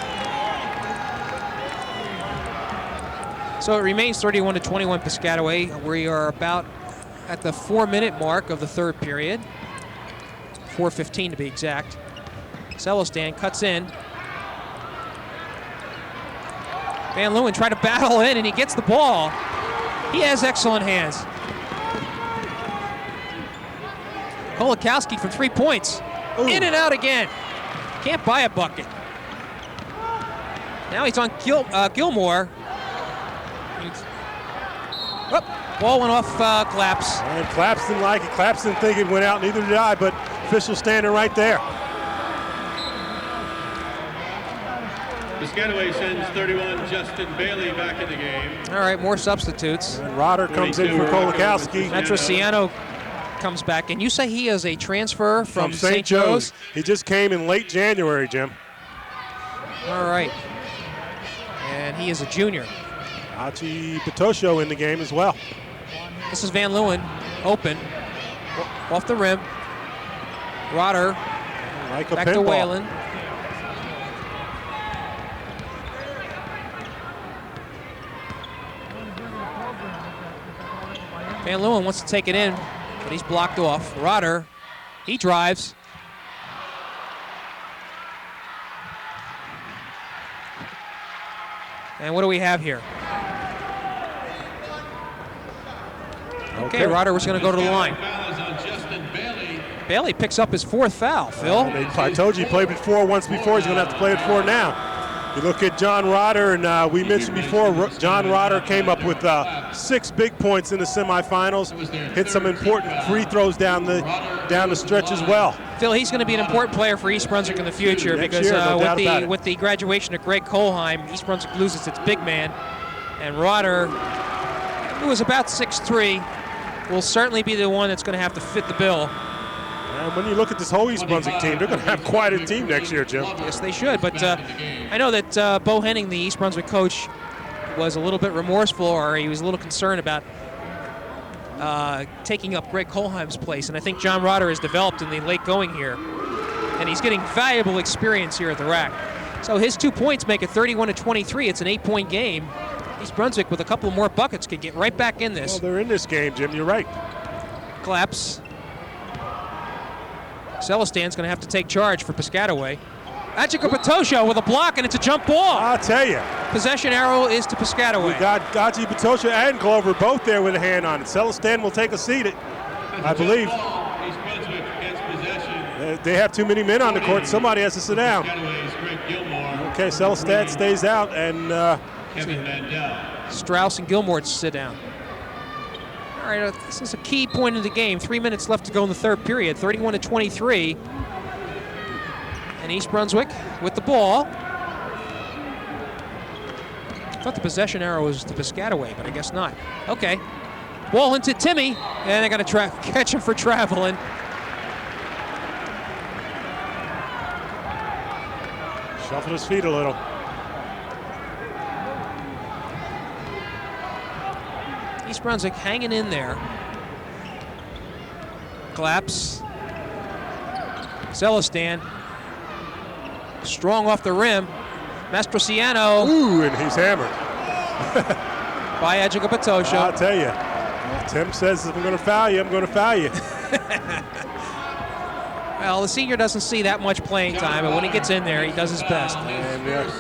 So it remains 31-21 Piscataway. We are about at the 4-minute mark of the third period. 4:15 to be exact. Celestin cuts in. Van Leeuwen tried to battle in, and he gets the ball. He has excellent hands. Kolakowski from 3 points. Ooh. In and out again. Can't buy a bucket. Now he's on Gilmore. Ball went off Claps. And Claps didn't like it. Claps didn't think it went out, neither did I, but official standing right there. Piscataway sends 31 Justin Bailey back in the game. All right, more substitutes. And Rodder comes in for Kolakowski. Matriciano comes back, and you say he is a transfer from St. Joe's? He just came in late January, Jim. All right. And he is a junior. Achi Patosho in the game as well. This is Van Leeuwen, open, off the rim. Rodder, like a back pinball. to Whalen. Van Leeuwen wants to take it in, but he's blocked off. Rodder, he drives. And what do we have here? Okay, Rodder was going to go to the line. Bailey picks up his fourth foul, Phil. I told you he played with 4 once before. He's going to have to play with 4 now. You look at John Rodder, and we mentioned before, John Rodder came up with 6 big points in the semifinals, hit some important free throws down the stretch as well. Phil, he's going to be an important player for East Brunswick in the future because with the graduation of Greg Kohlheim, East Brunswick loses its big man, and Rodder, who is about 6'3", will certainly be the one that's going to have to fit the bill. And when you look at this whole East Brunswick team, they're going to have quite a team next year, Jim. Yes, they should. But I know that Bo Henning, the East Brunswick coach, was a little bit remorseful, or he was a little concerned about taking up Greg Kohlheim's place. And I think John Rodder has developed in the late going here, and he's getting valuable experience here at the rack. So his 2 points make it 31-23. It's an 8-point game. East Brunswick, with a couple more buckets, could get right back in this. Well, they're in this game, Jim. You're right. Claps. Celestan's going to have to take charge for Piscataway. Agicapatosho with a block, and it's a jump ball. I'll tell you. Possession arrow is to Piscataway. We got Gaji Batosha and Glover both there with a hand on it. Celestan will take a seat, I believe. East Brunswick gets possession. They have too many men on the court. Somebody has to sit down. Piscataway's Greg Gilmore. Okay, Celestan stays out, and Kevin Mandel. Strauss and Gilmore sit down. All right, this is a key point of the game. 3 minutes left to go in the third period, 31-23. And East Brunswick with the ball. I thought the possession arrow was to Piscataway, but I guess not. Okay. Ball into Timmy, and they got to catch him for traveling. shuffled his feet a little. East Brunswick hanging in there. Claps. Celestan. Strong off the rim. Mastrosiano. Ooh, and he's hammered. By Agicapatosho. I'll tell you. Tim says, if I'm going to foul you, I'm going to foul you. Well, the senior doesn't see that much playing time, but when he gets in there, he does his best. And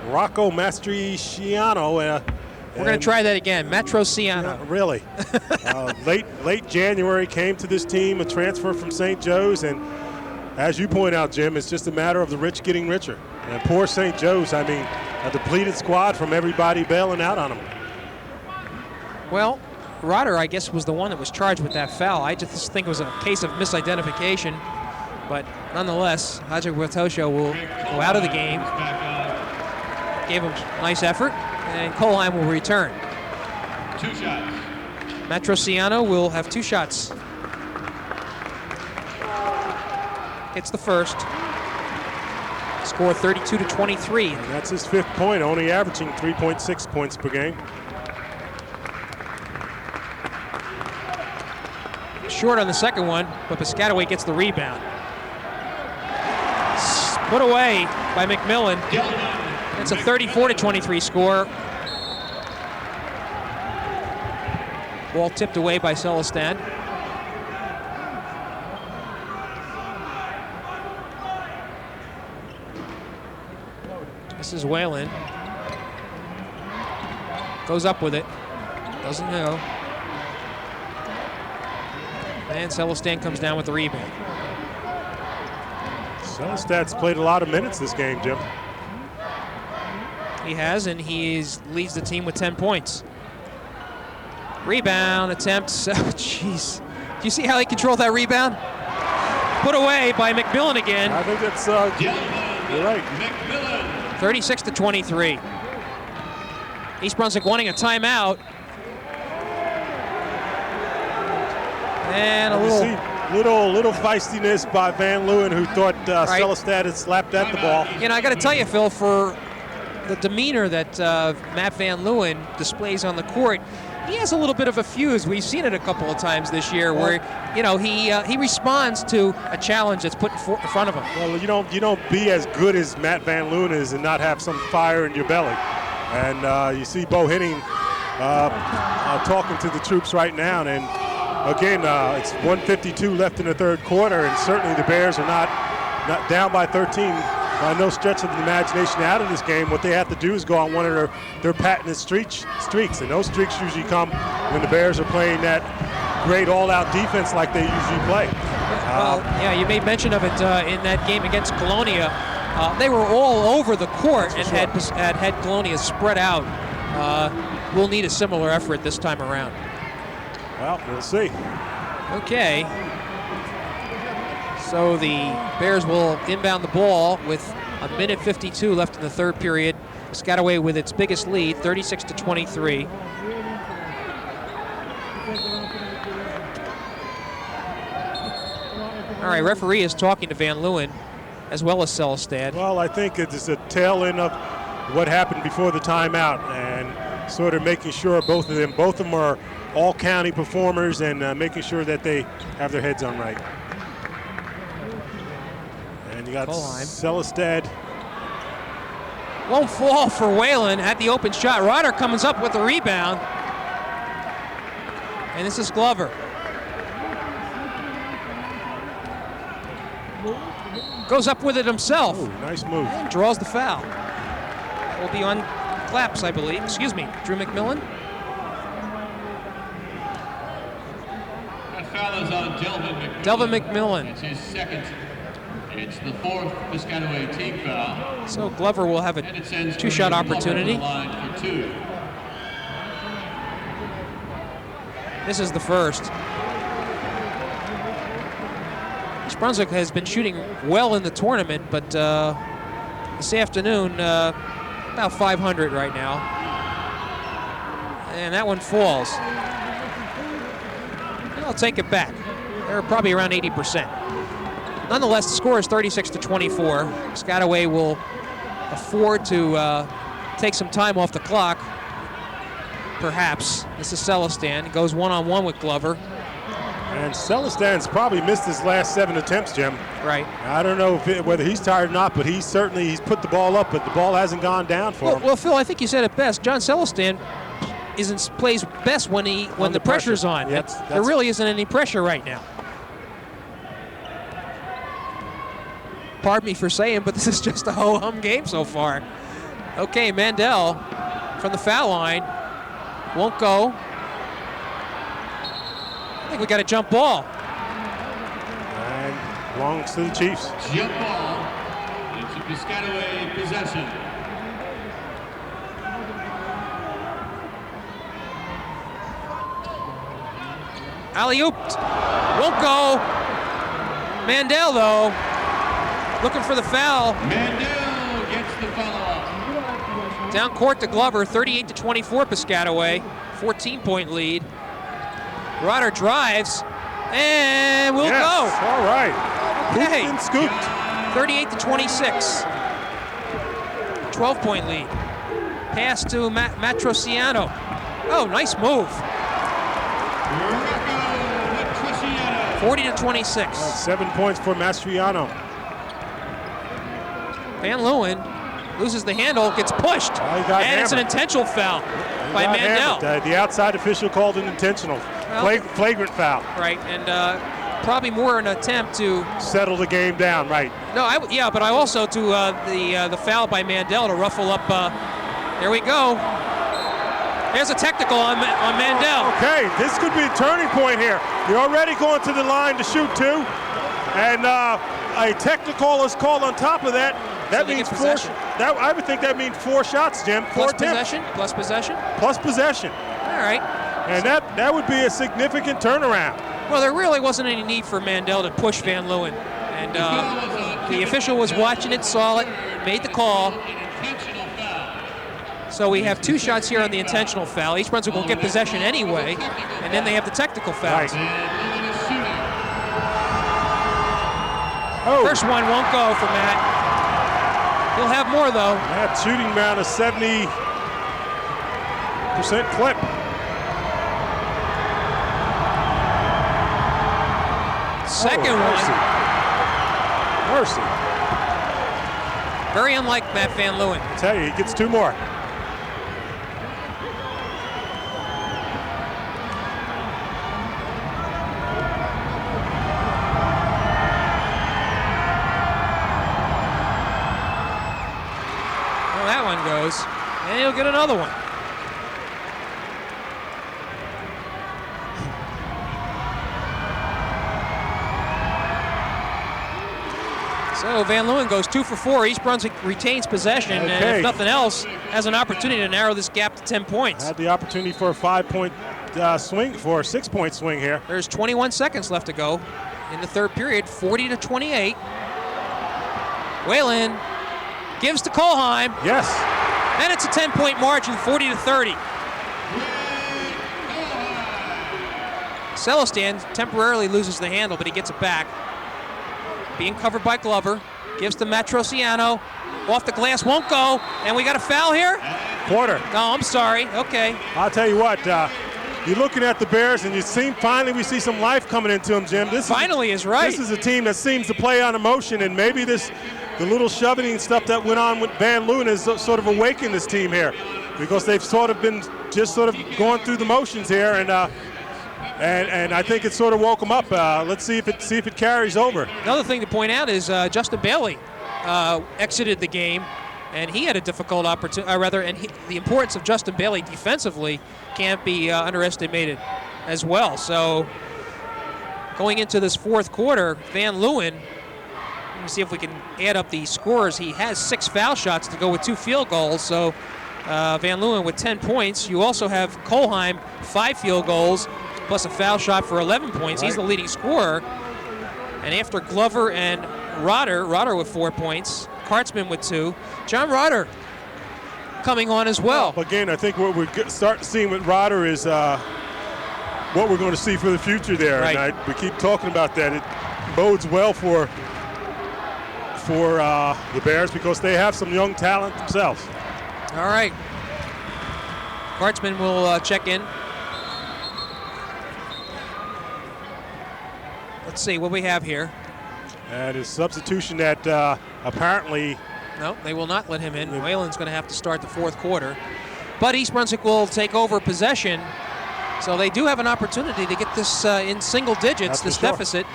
Rocco Mastriciano. We're going to try that again. Matrociano. Really. Late January came to this team, a transfer from St. Joe's, and as you point out, Jim, it's just a matter of the rich getting richer. And poor St. Joe's, I mean, a depleted squad from everybody bailing out on them. Well, Rotter, I guess, was the one that was charged with that foul. I just think it was a case of misidentification. But nonetheless, Agicapatosho will go out of the game. Gave him a nice effort, and Colheim will return. 2 shots. Matrociano will have 2 shots. Hits the first. Score 32-23. And that's his 5th point, only averaging 3.6 points per game. Short on the second one, but Piscataway gets the rebound. Put away by McMillan. It's a 34-23 score. Ball tipped away by Celestan. This is Whalen. Goes up with it. Doesn't go. And Celestan comes down with the rebound. Celestan's played a lot of minutes this game, Jim. He has, and he leads the team with 10 points. Rebound attempt. Oh, jeez. Do you see how he controlled that rebound? Put away by McMillan again. I think that's, you're right. 36-23. East Brunswick wanting a timeout. And a little feistiness by Van Leeuwen, who thought Celestan had slapped at the ball. You know, I got to tell you, Phil, for the demeanor that Matt Van Leeuwen displays on the court, he has a little bit of a fuse. We've seen it a couple of times this year, where he responds to a challenge that's put in front of him. Well, you don't be as good as Matt Van Leeuwen is and not have some fire in your belly. And you see Bo Henning talking to the troops right now, and again, it's 1:52 left in the third quarter, and certainly the Bears are not down by 13 by no stretch of the imagination out of this game. What they have to do is go on one of their patented streaks, and those streaks usually come when the Bears are playing that great all-out defense like they usually play. Well, yeah, you made mention of it in that game against Colonia. They were all over the court and had Colonia spread out. We'll need a similar effort this time around. Well, we'll see. Okay. So the Bears will inbound the ball with 1:52 left in the third period. Piscataway with its biggest lead, 36-23. All right, referee is talking to Van Leeuwen as well as Celestan. Well, I think it's a tail end of what happened before the timeout, and sort of making sure both of them are all-county performers, and making sure that they have their heads on right. And you got Celestan. Won't fall for Whalen at the open shot. Rotter comes up with the rebound. And this is Glover. Goes up with it himself. Oh, nice move. And draws the foul. That will be on Claps, I believe. Excuse me, Drew McMillan. That foul is on Delvin McMillan. Delvin McMillan. It's his second. It's the fourth Piscataway team foul. So Glover will have a And it sends two-shot Brunswick opportunity. to the line for two. This is the first. East Brunswick has been shooting well in the tournament, but this afternoon, about 500 right now. And that one falls. I'll take it back. They're probably around 80%. Nonetheless, the score is 36-24. Piscataway will afford to take some time off the clock. Perhaps. This is Celestin. He goes one-on-one with Glover. And Celestan's probably missed his last 7 attempts, Jim. Right. I don't know whether he's tired or not, but he's put the ball up, but the ball hasn't gone down for him. Well, Phil, I think you said it best. John Celestin plays best when the pressure's on. Yeah, there really isn't any pressure right now. Pardon me for saying, but this is just a ho-hum game so far. Okay, Mandel from the foul line. Won't go. I think we got a jump ball. And belongs to the Chiefs. Jump ball. It's a Piscataway possession. Alley-ooped. Won't go. Mandel, though, looking for the foul. Mandel gets the follow-up. Down court to Glover, 38-24 Piscataway, 14-point lead. Rotter drives, and we'll go. All right. Okay. Hooped and scooped. 38-26. 12-point lead. Pass to Matrosiano. Oh, nice move. 40-26. 7 points for Mastriano. Van Leeuwen loses the handle, gets pushed, and it's an intentional foul by Mandel. The outside official called an intentional, flagrant foul. Right, and probably more an attempt to settle the game down. Right. No, but I also to the foul by Mandel to ruffle up. There we go. There's a technical on Mandel. Okay, this could be a turning point here. You're already going to the line to shoot two, and a technical is called on top of that. That means four. I would think that means 4 shots, Jim. Plus possession. Plus possession. Plus possession. All right. And that would be a significant turnaround. Well, there really wasn't any need for Mandel to push Van Leeuwen, and the official was watching it, saw it, made the call. So we have 2 shots here on the intentional foul. East Brunswick will get possession anyway, and then they have the technical foul. Right. Oh. First one won't go for Matt. He'll have more, though. Matt shooting around a 70% clip. Second one. Mercy. Very unlike Matt Van Leeuwen. I tell you, he gets 2 more. Well, that one goes, and he'll get another one. So Van Leeuwen goes 2 for 4. East Brunswick retains possession, and if nothing else, has an opportunity to narrow this gap to 10 points. Had the opportunity for a 5-point swing, for a 6-point swing here. There's 21 seconds left to go in the third period, 40-28. Whalen gives to Kolheim. Yes. And it's a 10-point margin, 40-30. Celestin temporarily loses the handle, but he gets it back. Being covered by Glover, gives to Matrosiano, off the glass, won't go, and we got a foul here? Quarter. No, I'm sorry, okay. I'll tell you what, you're looking at the Bears, and finally we see some life coming into them, Jim. This is right. This is a team that seems to play on emotion, and maybe the little shoving and stuff that went on with Van Leeuwen has sort of awakened this team here, because they've sort of been just sort of going through the motions here, and And I think it sort of woke him up. Let's see if it carries over. Another thing to point out is Justin Bailey exited the game, and he had a difficult opportunity. The importance of Justin Bailey defensively can't be underestimated as well. So going into this fourth quarter, Van Leeuwen, let me see if we can add up the scores. He has 6 foul shots to go with 2 field goals. So Van Leeuwen with 10 points. You also have Kolheim, 5 field goals, plus a foul shot for 11 points. Right. He's the leading scorer. And after Glover and Rotter with 4 points, Kartzman with 2. John Rotter coming on as well. Again, I think what we're starting to see with Rotter is what we're going to see for the future there. Right. And we keep talking about that. It bodes well for the Bears because they have some young talent themselves. All right. Kartzman will check in. Let's see what we have here. And his substitution that apparently... No, they will not let him in. Whalen's going to have to start the fourth quarter. But East Brunswick will take over possession. So they do have an opportunity to get this in single digits, this deficit.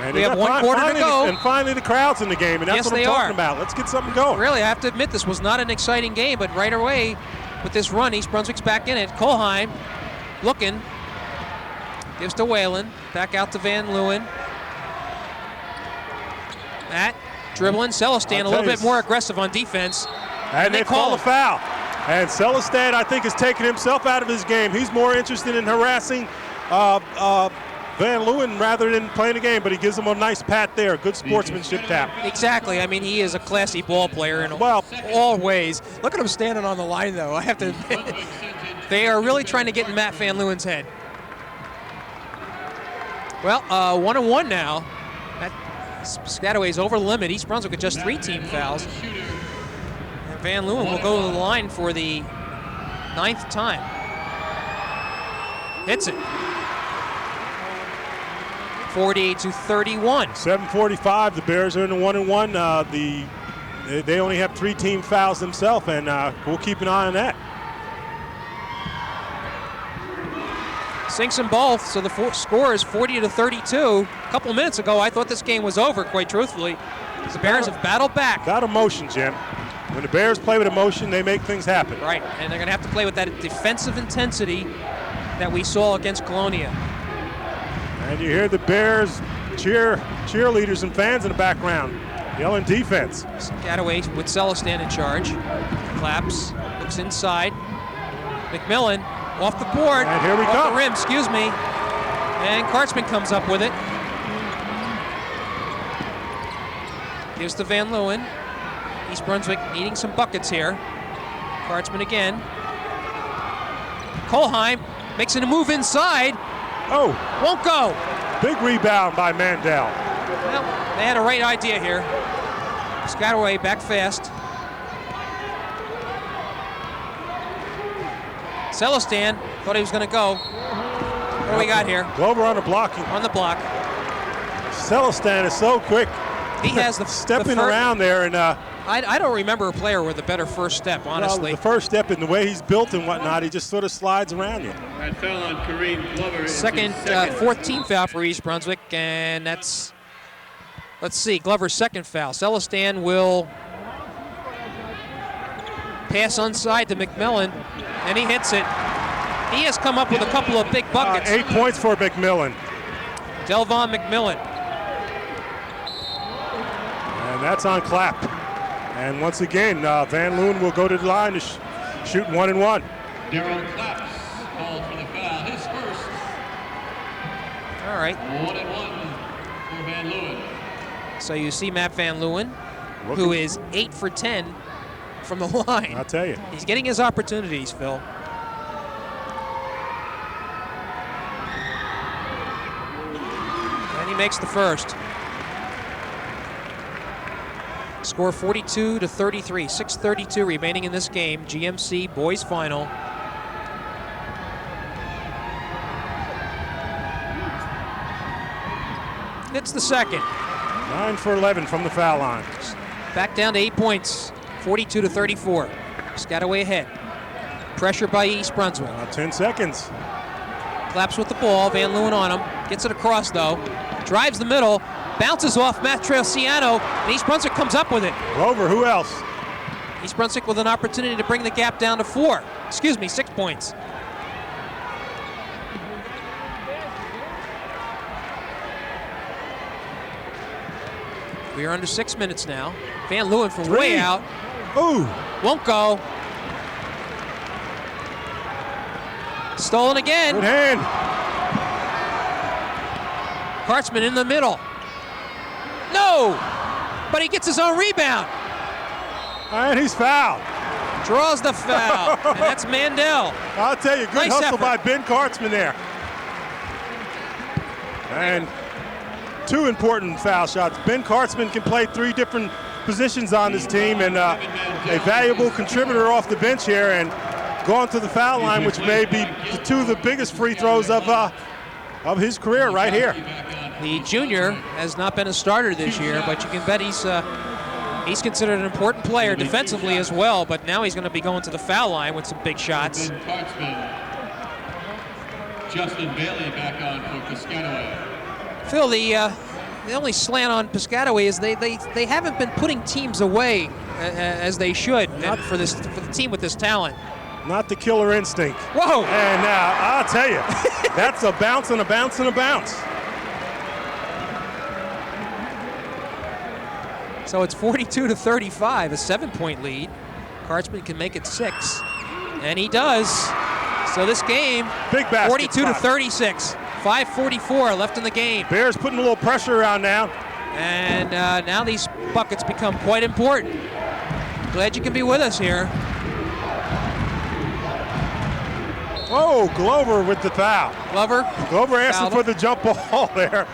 And we have 1 quarter to go. And finally the crowd's in the game, and that's what I'm talking about. Let's get something going. Really, I have to admit, this was not an exciting game, but right away with this run, East Brunswick's back in it. Kolheim looking. Gives to Whalen. Back out to Van Leeuwen. Matt dribbling. Celestan a little bit more aggressive on defense. And they call a foul. And Celestan, I think, has taken himself out of his game. He's more interested in harassing Van Leeuwen rather than playing the game, but he gives him a nice pat there. Good sportsmanship tap. Exactly. I mean, he is a classy ball player in all ways. Look at him standing on the line, though. I have to admit, they are really trying to get in Matt Van Leeuwen's head. Well, 1-1 now. Piscataway's over the limit. East Brunswick with just 3 team fouls. And Van Leeuwen will go to the line for the 9th time. Hits it. 48-31. 7:45. The Bears are in the 1-1. They only have 3 team fouls themselves, and we'll keep an eye on that. Sinks them both, so the score is 40-32. A couple minutes ago, I thought this game was over, quite truthfully. The Bears have battled back. Got emotion, Jim. When the Bears play with emotion, they make things happen. Right, and they're going to have to play with that defensive intensity that we saw against Colonia. And you hear the Bears cheerleaders and fans in the background yelling defense. Piscataway with Celestan in charge. Claps, looks inside. McMillan off the board. And here we go. Off the rim, excuse me. And Kartzman comes up with it. Gives to Van Leeuwen. East Brunswick needing some buckets here. Kartzman again. Kolheim makes it a move inside. Oh. Won't go. Big rebound by Mandel. Well, they had a right idea here. Piscataway back fast. Celestan thought he was going to go. What do we got here? Glover on the blocking. On the block. Celestan is so quick. He has the stepping around there, and I don't remember a player with a better first step, honestly. Well, the first step in the way he's built and whatnot, he just sort of slides around you. That fell on Kareem Glover. Fourth team foul for East Brunswick, and that's, let's see, Glover's second foul. Celestan will pass onside to McMillan, and he hits it. He has come up with a couple of big buckets. 8 points for McMillan. Delvon McMillan. And that's on Clapp. And once again, Van Leeuwen will go to the line to shoot 1-1. Darryl Claps called for the foul, his first. All right. 1-1 for Van Leeuwen. So you see Matt Van Leeuwen, who is 8 for 10 from the line. I'll tell you. He's getting his opportunities, Phil. And he makes the first. Score 42-33, 6:32 remaining in this game. GMC boys final. It's the second. 9 for 11 from the foul line. Back down to 8 points, 42-34. Piscataway ahead. Pressure by East Brunswick. 10 seconds. Claps with the ball. Van Leeuwen on him. Gets it across, though. Drives the middle. Bounces off Matriciano. And East Brunswick comes up with it. Glover, who else? East Brunswick with an opportunity to bring the gap down to 6 points. We are under 6 minutes now. Van Leeuwen from way out. Ooh. Won't go. Stolen again. Good hand. Kartzman in the middle. No! But he gets his own rebound. And he's fouled. Draws the foul. And that's Mandel. I'll tell you, good Nice hustle effort by Ben Kartzman there. And 2 important foul shots. Ben Kartzman can play 3 different positions on this team, and a valuable contributor off the bench here, and going to the foul line, which may be 2 of the biggest free throws of his career right here. The junior has not been a starter this year, but you can bet he's considered an important player defensively as well, but now he's going to be going to the foul line with some big shots. Justin Bailey back on for Piscataway. Phil, the only slant on Piscataway is they haven't been putting teams away as they should for the team with this talent. Not the killer instinct. Whoa! And I'll tell you, that's a bounce and a bounce and a bounce. So it's 42-35, a 7-point lead. Kartzman can make it 6, and he does. So this game, big basket 42-36, 5:44 left in the game. Bears putting a little pressure around now. And now these buckets become quite important. Glad you can be with us here. Oh, Glover with the foul. Glover asking for the jump ball there.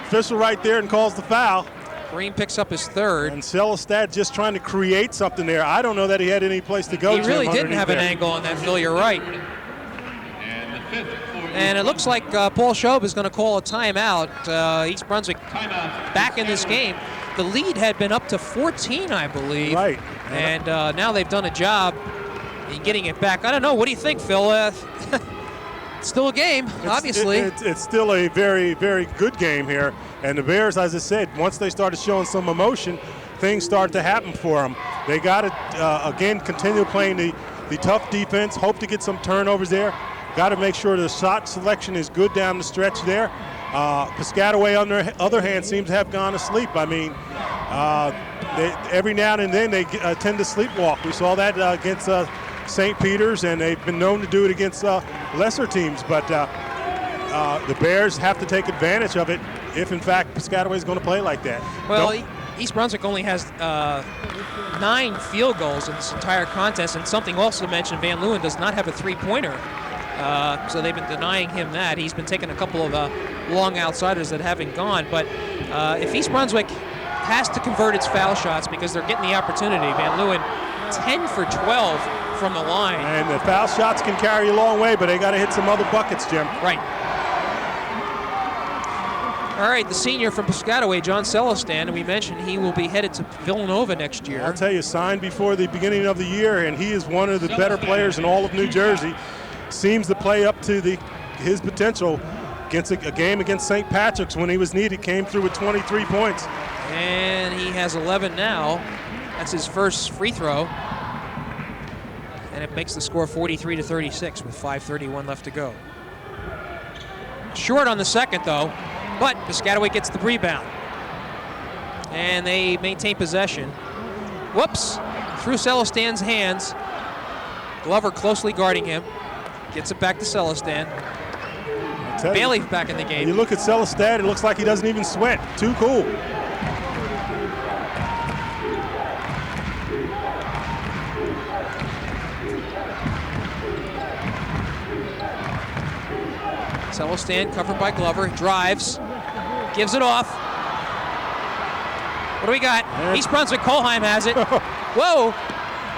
Official right there and calls the foul. Green picks up his 3rd. And Celestad just trying to create something there. I don't know that he had any place to go. He really didn't have an angle on that, Phil. You're right. And it looks like Paul Schob is going to call a timeout. East Brunswick back in this game. The lead had been up to 14, I believe. Right. And now they've done a job in getting it back. I don't know. What do you think, Phil? It's still a game, obviously. It's still a very, very good game here. And the Bears, as I said, once they started showing some emotion, things start to happen for them. They got to, again, continue playing the tough defense, hope to get some turnovers there. Got to make sure the shot selection is good down the stretch there. Piscataway, on the other hand, seems to have gone to sleep. I mean, every now and then they tend to sleepwalk. We saw that against St. Peter's, and they've been known to do it against lesser teams. But the Bears have to take advantage of it if, in fact, Piscataway is going to play like that. Well, East Brunswick only has 9 field goals in this entire contest, and something also to mention, Van Leeuwen does not have a 3-pointer. So they've been denying him that. He's been taking a couple of long outsiders that haven't gone. But if East Brunswick has to convert its foul shots because they're getting the opportunity, Van Leeuwen 10 for 12 from the line. And the foul shots can carry a long way, but they got to hit some other buckets, Jim. Right. All right, the senior from Piscataway, John Celestan, and we mentioned he will be headed to Villanova next year. I'll tell you, signed before the beginning of the year, and he is one of the better players in all of New Jersey. Seems to play up to his potential. Against a game against St. Patrick's when he was needed, came through with 23 points. And he has 11 now. That's his first free throw. And it makes the score 43-36 with 5:31 left to go. Short on the second, though, but Piscataway gets the rebound. And they maintain possession. Whoops, through Celestan's hands. Glover closely guarding him. Gets it back to Celestan. Bailey back in the game. You look at Celestan, it looks like he doesn't even sweat. Too cool. Celestan covered by Glover, drives, gives it off. What do we got? East Brunswick, Kolheim has it. Whoa,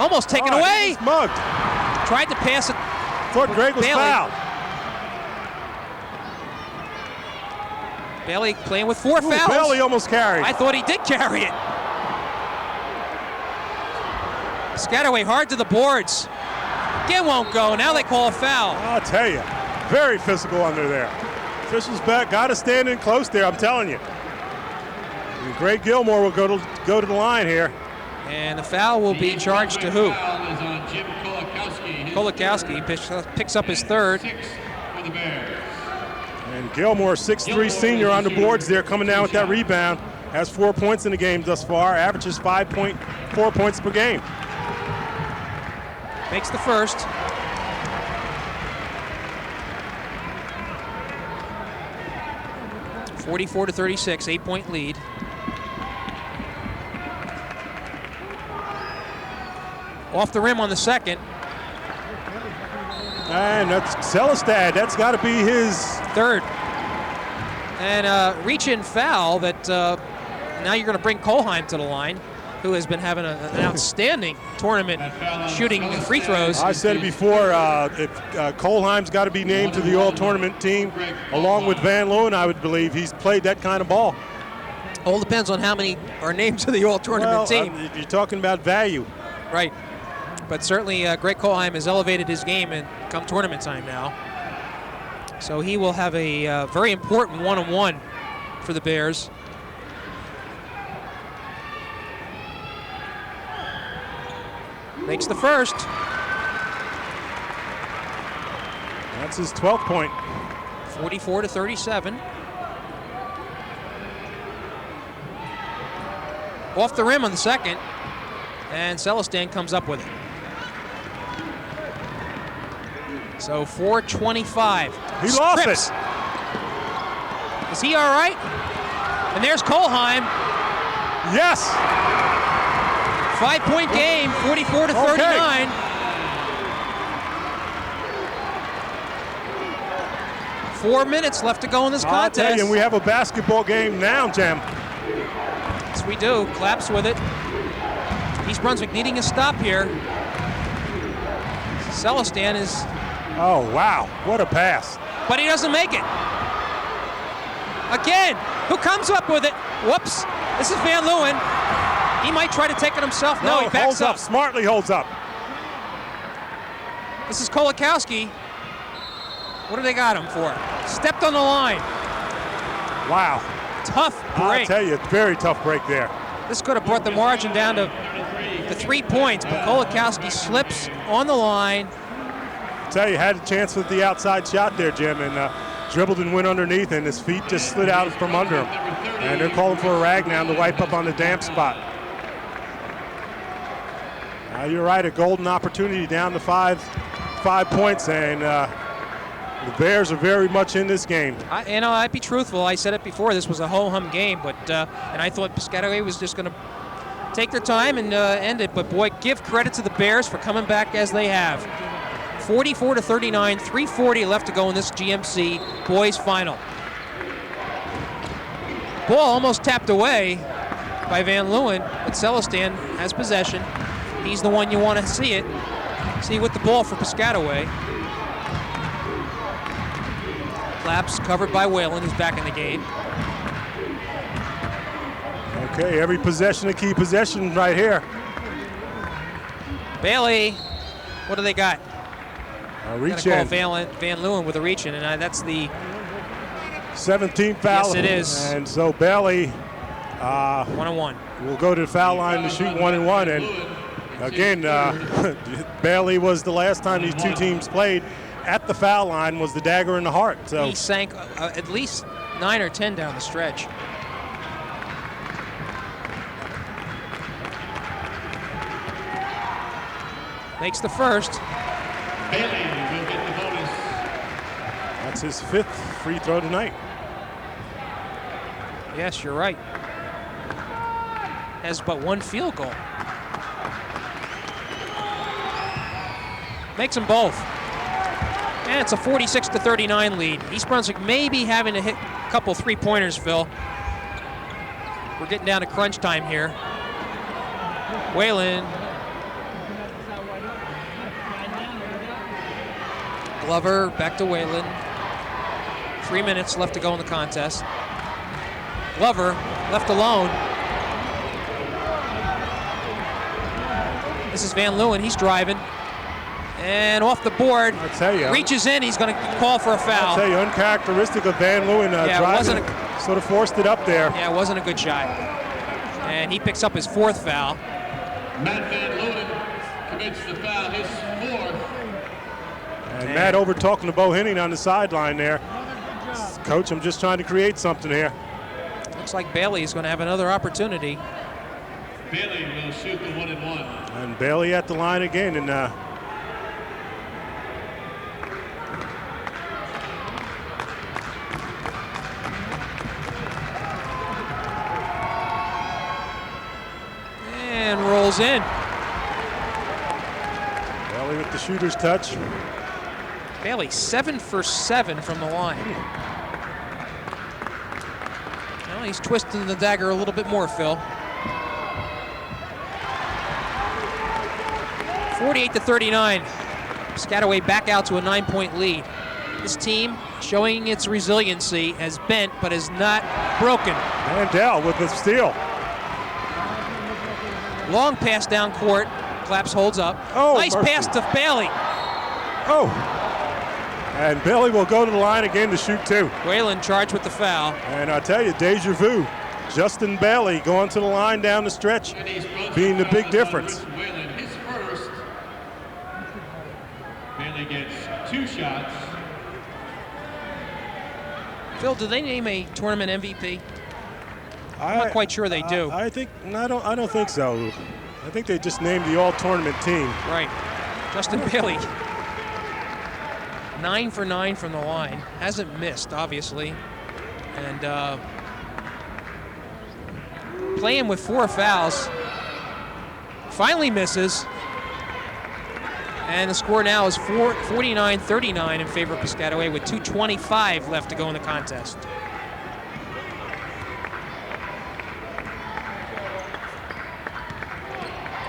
almost taken away. He's mugged. Tried to pass it. Thought Greg was fouled. Bailey playing with 4 fouls. Bailey almost carried. I thought he did carry it. Piscataway hard to the boards. Again won't go. Now they call a foul. I'll tell you. Very physical under there. Officials back, got to stand in close there, I'm telling you. And Greg Gilmore will go to the line here. And the foul will be charged to who? Foul is on Jim Kolakowski. Kolakowski picks up his third. 6 for the Bears. And Gilmore, 6'3" senior on the boards there, coming down with that rebound. Has 4 points in the game thus far, averages 5.4 points per game. Makes the first. (44-36), 8-point lead. Off the rim on the second. And that's Celestad. That's got to be his Third. And reach-in foul that now you're going to bring Kolheim to the line, who has been having an outstanding tournament shooting free throws. I said it before, if Kolheim's got to be named to the all-tournament team, along with Van Loon, I would believe. He's played that kind of ball. All depends on how many are named to the all-tournament team. If you're talking about value. Right. But certainly Greg Kolheim has elevated his game and come tournament time now. So he will have a very important one-on-one for the Bears. Makes the first. That's his 12th point. 44-37. Off the rim on the second, and Celestin comes up with it. So 4:25. He lost it. Is he all right? And there's Kolheim. Yes. 5-point game, 44-39. 4 minutes left to go in this I'll tell contest. you, and we have a basketball game now, Jim. Yes, we do. Claps with it. East Brunswick needing a stop here. Celestin is... Oh, wow. What a pass. But he doesn't make it. Again, who comes up with it? Whoops. This is Van Leeuwen. He might try to take it himself. No, he backs holds up. Smartly holds up. This is Kolakowski. What do they got him for? Stepped on the line. Wow. Tough I'll break. tell you, very tough break there. This could have brought the margin down to 3 points, but Kolakowski slips on the line. I'll tell you, had a chance with the outside shot there, Jim, and dribbled and went underneath, and his feet just slid out from under him. And they're calling for a rag now to wipe up on the damp spot. You're right, a golden opportunity down to 5 points, and the Bears are very much in this game. I'd be truthful. I said it before. This was a ho-hum game, but and I thought Piscataway was just going to take their time and end it. But boy, give credit to the Bears for coming back as they have. 44-39, 3:40 left to go in this GMC boys final. Ball almost tapped away by Van Leeuwen, but Celestin has possession. He's the one you want to see with the ball for Piscataway. Claps covered by Whalen, who's back in the game. Okay, every possession a key possession right here. Bailey, what do they got? Reach Call in. Van Leeuwen with a reach in, and that's the 17th foul. Yes, it is. And so Bailey 1-on-1. will go to the foul line to shoot 1-and-1. And again, Bailey was the last time these two teams played at the foul line was the dagger in the heart. So he sank at least 9 or 10 down the stretch. Makes the first. Bailey will get the bonus. That's his 5th free throw tonight. Yes, you're right. Has but 1 field goal. Makes them both. And it's a 46-39 lead. East Brunswick may be having to hit a couple 3-pointers, Phil. We're getting down to crunch time here. Whalen. Glover back to Whalen. 3 minutes left to go in the contest. Glover left alone. This is Van Leeuwen. He's driving. And off the board, I tell you, reaches in, he's going to call for a foul. I tell you, uncharacteristic of Van Leeuwen, driving, sort of forced it up there. Yeah, it wasn't a good shot. And he picks up his 4th foul. Matt Van Leeuwen commits the foul, his 4th. And Matt over talking to Bo Henning on the sideline there. Coach, I'm just trying to create something here. Looks like Bailey is going to have another opportunity. Bailey will shoot the 1-and-1. And Bailey at the line again. And rolls in. Bailey with the shooter's touch. Bailey 7 for 7 from the line. Well, he's twisting the dagger a little bit more, Phil. 48-39. Piscataway back out to a 9-point lead. This team showing its resiliency has bent but is not broken. Mandel with the steal. Long pass down court. Claps holds up. Oh, nice mercy. pass to Bailey. Oh. And Bailey will go to the line again to shoot 2. Whalen charged with the foul. And I tell you, deja vu. Justin Bailey going to the line down the stretch, being the big difference. Whalen, his 1st. Bailey gets 2 shots. Phil, do they name a tournament MVP? I'm not quite sure they do. I don't think so. I think they just named the all-tournament team. Right. Justin Bailey, 9 for 9 from the line. Hasn't missed, obviously. And playing with 4 fouls. Finally misses. And the score now is 49-39 in favor of Piscataway with 2:25 left to go in the contest.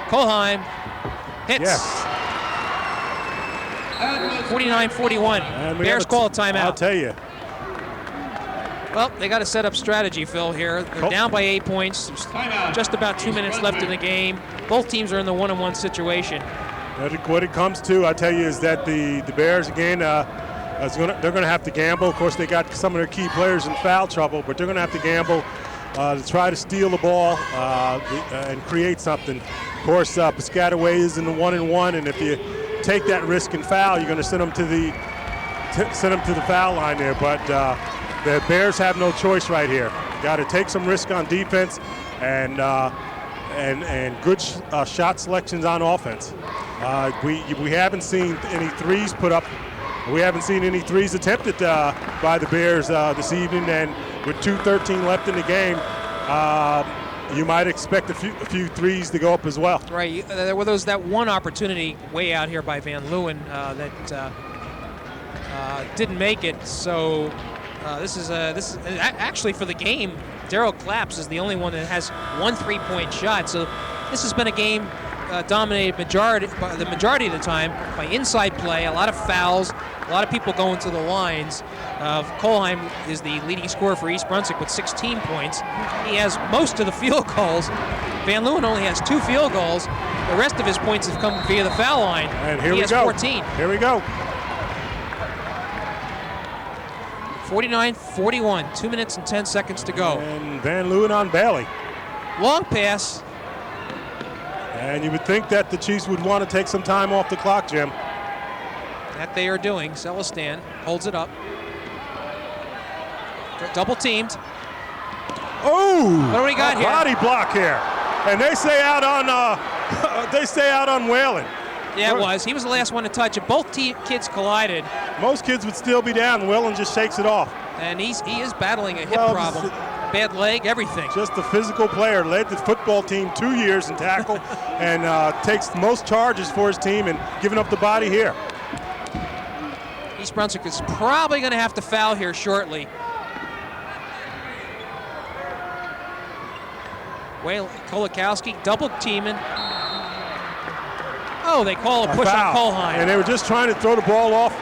Kohlheim hits. Yes. 49-41. Bears call a timeout. I'll tell you. Well, they got to set up strategy, Phil, here. They're down by 8 points. There's just about 2 minutes left in the game. Both teams are in the 1-on-1 situation. What it comes to, I tell you, is that the Bears, again, they're going to have to gamble. Of course, they got some of their key players in foul trouble, but they're going to have to gamble to try to steal the ball and create something. Of course, Piscataway is in the 1-and-1, and if you take that risk and foul, you're going to send them to the foul line there. But the Bears have no choice right here. Got to take some risk on defense and good shot selections on offense. We haven't seen any threes put up. We haven't seen any threes attempted by the Bears this evening, and with 2:13 left in the game, you might expect a few threes to go up as well. Right. There was that one opportunity way out here by Van Leeuwen that didn't make it. So this is actually for the game. Darryl Claps is the only one that has 1 3-point shot. So this has been a game dominated the majority of the time by inside play, a lot of fouls, a lot of people going to the lines. Kohlheim is the leading scorer for East Brunswick with 16 points. He has most of the field goals. Van Leeuwen only has 2 field goals. The rest of his points have come via the foul line. And here he we has go. 14. Here we go. 49-41, 2 minutes and 10 seconds to go. And Van Leeuwen on Bailey. Long pass. And you would think that the Chiefs would want to take some time off the clock, Jim. That they are doing. Celestin holds it up. Double teamed. Oh! What do we got here? Body block here, and they stay out on Whalen. Yeah, it was. He was the last one to touch it. Both kids collided. Most kids would still be down. Whalen just shakes it off. And he is battling a hip problem, bad leg, everything. Just a physical player. Led the football team 2 years in tackle, and takes most charges for his team and giving up the body here. East Brunswick is probably going to have to foul here shortly. Kolakowski double teaming. Oh, they call a push on Kohlheim. And they were just trying to throw the ball off.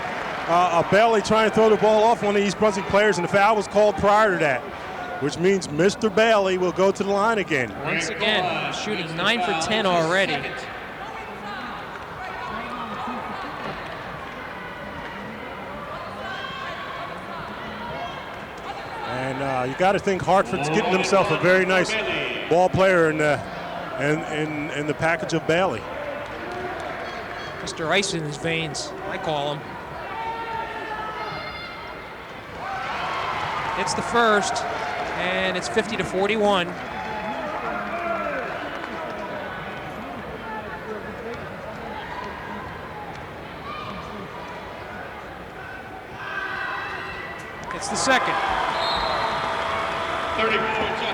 Bailey trying to throw the ball off one of the East Brunswick players, and the foul was called prior to that, which means Mr. Bailey will go to the line again. Once again, shooting 9 for 10 already. And you got to think Hartford's getting himself a very nice ball player in the package of Bailey. Mr. Ice in his veins, I call him. It's the first, and it's 50-41. It's the second.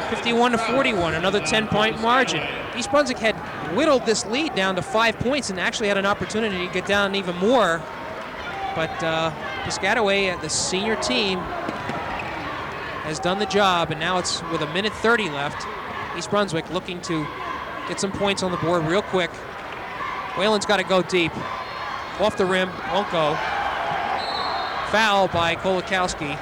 51-41, another 10-point margin. East Brunswick had whittled this lead down to 5 points and actually had an opportunity to get down even more. But Piscataway, the senior team, has done the job, and now it's with 1:30 left. East Brunswick looking to get some points on the board real quick. Whalen's got to go deep. Off the rim, won't go. Foul by Kolakowski.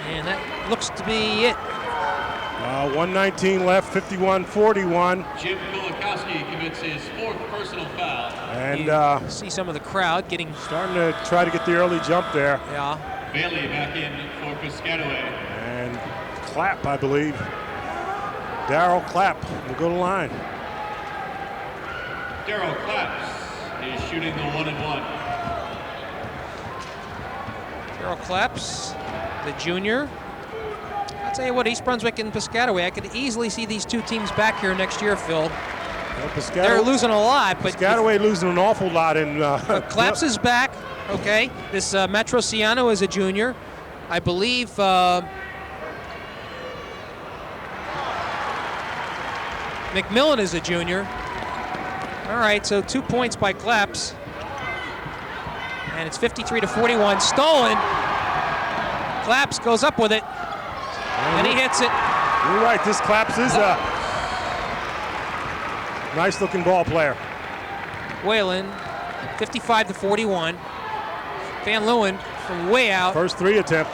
And that looks to be it. 1:19 left, 51-41. Jim Kolakowski commits his 4th personal foul. And you see some of the crowd starting to try to get the early jump there. Yeah. Bailey back in for Piscataway. And Clapp, I believe. Darryl Clapp will go to line. Darryl Claps is shooting the 1-and-1. Darryl Claps, the junior. I'll tell you what, East Brunswick and Piscataway, I could easily see these two teams back here next year, Phil. Well, They're losing a lot, but Piscataway losing an awful lot. In Claps is back. Okay, this Matrosiano is a junior. I believe McMillan is a junior. All right, so 2 points by Claps. And it's 53-41. Stolen. Claps goes up with it. And he hits it. You're right, this Claps is a nice-looking ball player. Whalen, 55-41. Van Leeuwen from way out. First 3 attempt.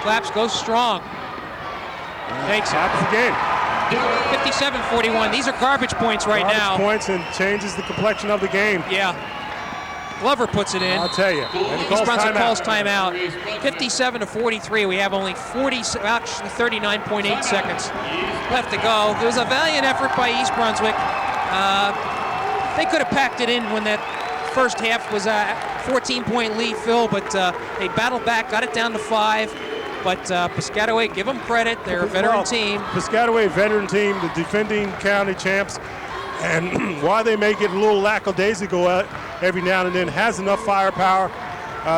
Claps goes strong. Takes Claps it. again. 57-41. These are garbage points right now. Garbage points and changes the complexion of the game. Yeah. Glover puts it in. I'll tell you. And East Brunswick calls timeout. 57-43. We have only 39.8 seconds left to go. It was a valiant effort by East Brunswick. They could have packed it in when that first half was a 14-point lead, Phil, but they battled back, got it down to 5. But Piscataway, give them credit. They're a veteran team. Piscataway, veteran team, the defending county champs. And why they make it a little lackadaisical every now and then, has enough firepower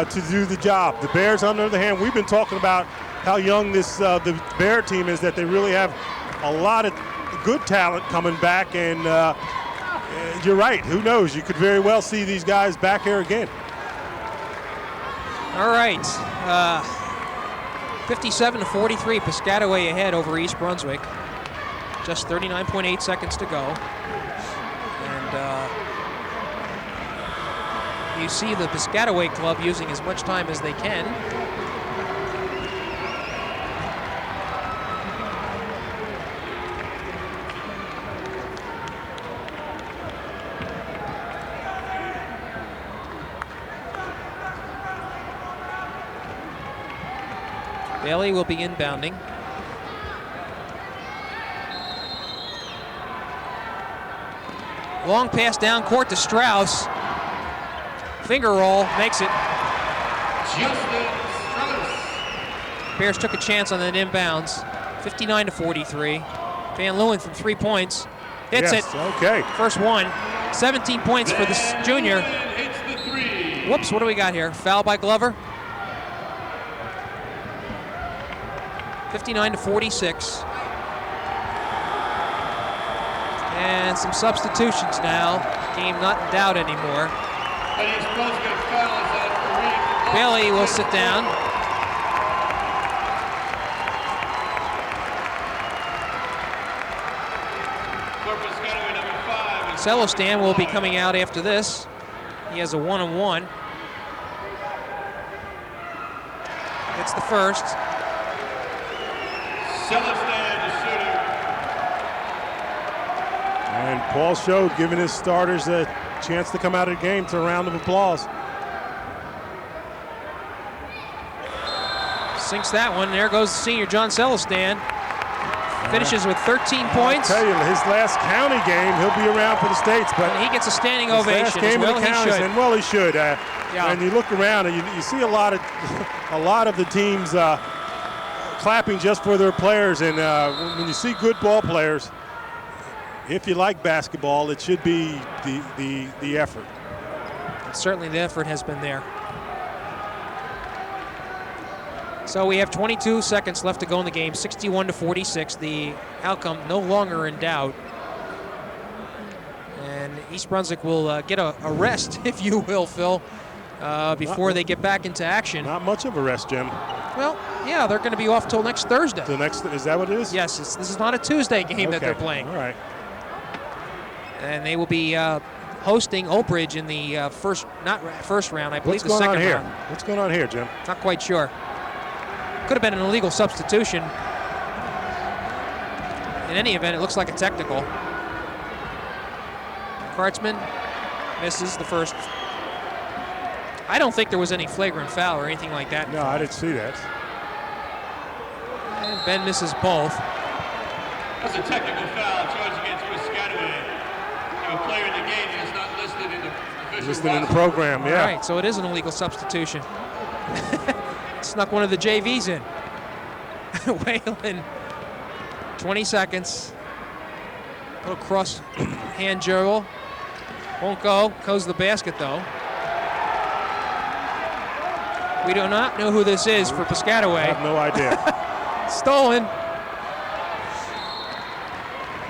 to do the job. The Bears, on the other hand, we've been talking about how young this the Bear team is, that they really have a lot of good talent coming back. And you're right, who knows? You could very well see these guys back here again. All right. 57-43, Piscataway ahead over East Brunswick. Just 39.8 seconds to go. And you see the Piscataway club using as much time as they can. Bailey will be inbounding. Long pass down court to Strauss. Finger roll, makes it. Bears took a chance on that inbounds. 59-43. Van Leeuwen from 3 points. Hits it. Okay. First one. 17 points for this junior. Whoops, what do we got here? Foul by Glover. 59-46. And some substitutions now. Game not in doubt anymore. Bailey will sit down. Celestan will be coming out after this. He has a 1-on-1. It's the first. And Paul Schode giving his starters a chance to come out of the game to a round of applause. Sinks that one. There goes the senior John Celestin. Finishes with 13 points. I tell you, his last county game, he'll be around for the States, but he gets a standing his ovation. last game well, in the counties, and well, he should. Yeah. And you look around, and you see a lot of the teams clapping just for their players. And when you see good ball players, if you like basketball, it should be the effort. And certainly, the effort has been there. So we have 22 seconds left to go in the game, 61-46. The outcome no longer in doubt. And East Brunswick will get a rest, if you will, Phil, before they get back into action. Not much of a rest, Jim. Well, yeah, they're going to be off till next Thursday. Is that what it is? Yes, this is not a Tuesday game that they're playing. All right. And they will be hosting Old Bridge in the first round, I believe the second round. What's going on here, Jim? Not quite sure. Could have been an illegal substitution. In any event, it looks like a technical. Kartzman misses the first. I don't think there was any flagrant foul or anything like that. No, I didn't see that. And Ben misses both. That's a technical foul charged against Piscataway. A player in the game is not listed in the official Listed in the program, yeah. All right, so it is an illegal substitution. Snuck one of the JVs in. Whalen, 20 seconds. Little cross hand juggle. Won't go. Goes the basket, though. We do not know who this is for Piscataway. I have no idea. Stolen.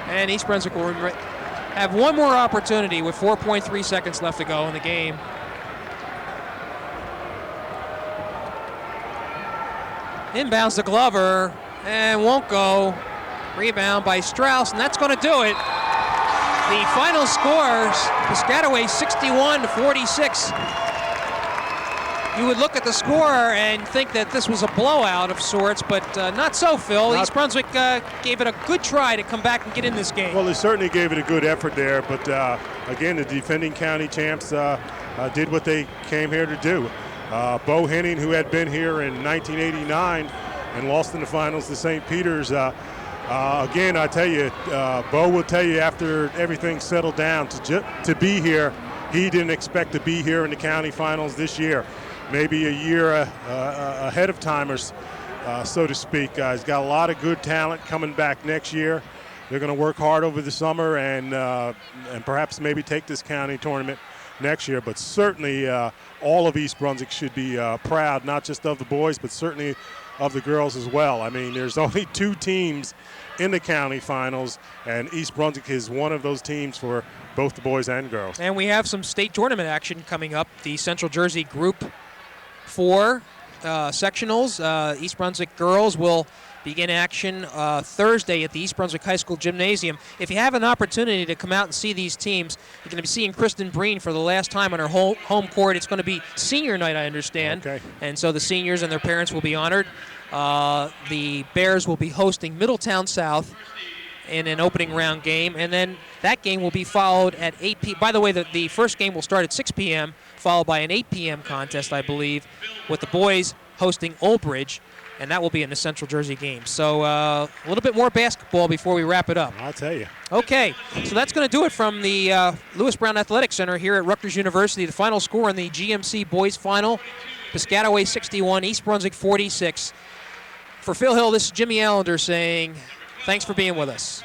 And East Brunswick will have one more opportunity with 4.3 seconds left to go in the game. Inbounds to Glover and won't go. Rebound by Strauss, and that's going to do it. The final scores, Piscataway 61-46. You would look at the score and think that this was a blowout of sorts, but not so, Phil. East Brunswick gave it a good try to come back and get in this game. Well, they certainly gave it a good effort there, but again, the defending county champs did what they came here to do. Bo Henning, who had been here in 1989 and lost in the finals to St. Peter's, again, I tell you, Bo will tell you after everything settled down to be here, he didn't expect to be here in the county finals this year. Maybe a year ahead of timers, so to speak. He's got a lot of good talent coming back next year. They're going to work hard over the summer and perhaps maybe take this county tournament next year. But certainly all of East Brunswick should be proud, not just of the boys, but certainly of the girls as well. I mean, there's only 2 teams in the county finals, and East Brunswick is one of those teams for both the boys and girls. And we have some state tournament action coming up. The Central Jersey Group 4 sectionals. East Brunswick girls will begin action Thursday at the East Brunswick High School Gymnasium. If you have an opportunity to come out and see these teams, you're going to be seeing Kristen Breen for the last time on her home court. It's going to be senior night, I understand. Okay. And so the seniors and their parents will be honored. The Bears will be hosting Middletown South in an opening round game, and then that game will be followed at 8 p.m. By the way, the first game will start at 6 p.m., followed by an 8 p.m. contest, I believe, with the boys hosting Old Bridge, and that will be in the Central Jersey game. So a little bit more basketball before we wrap it up. I'll tell you. Okay, so that's going to do it from the Lewis Brown Athletic Center here at Rutgers University. The final score in the GMC boys final, Piscataway 61, East Brunswick 46. For Phil Hill, this is Jimmy Allinder saying thanks for being with us.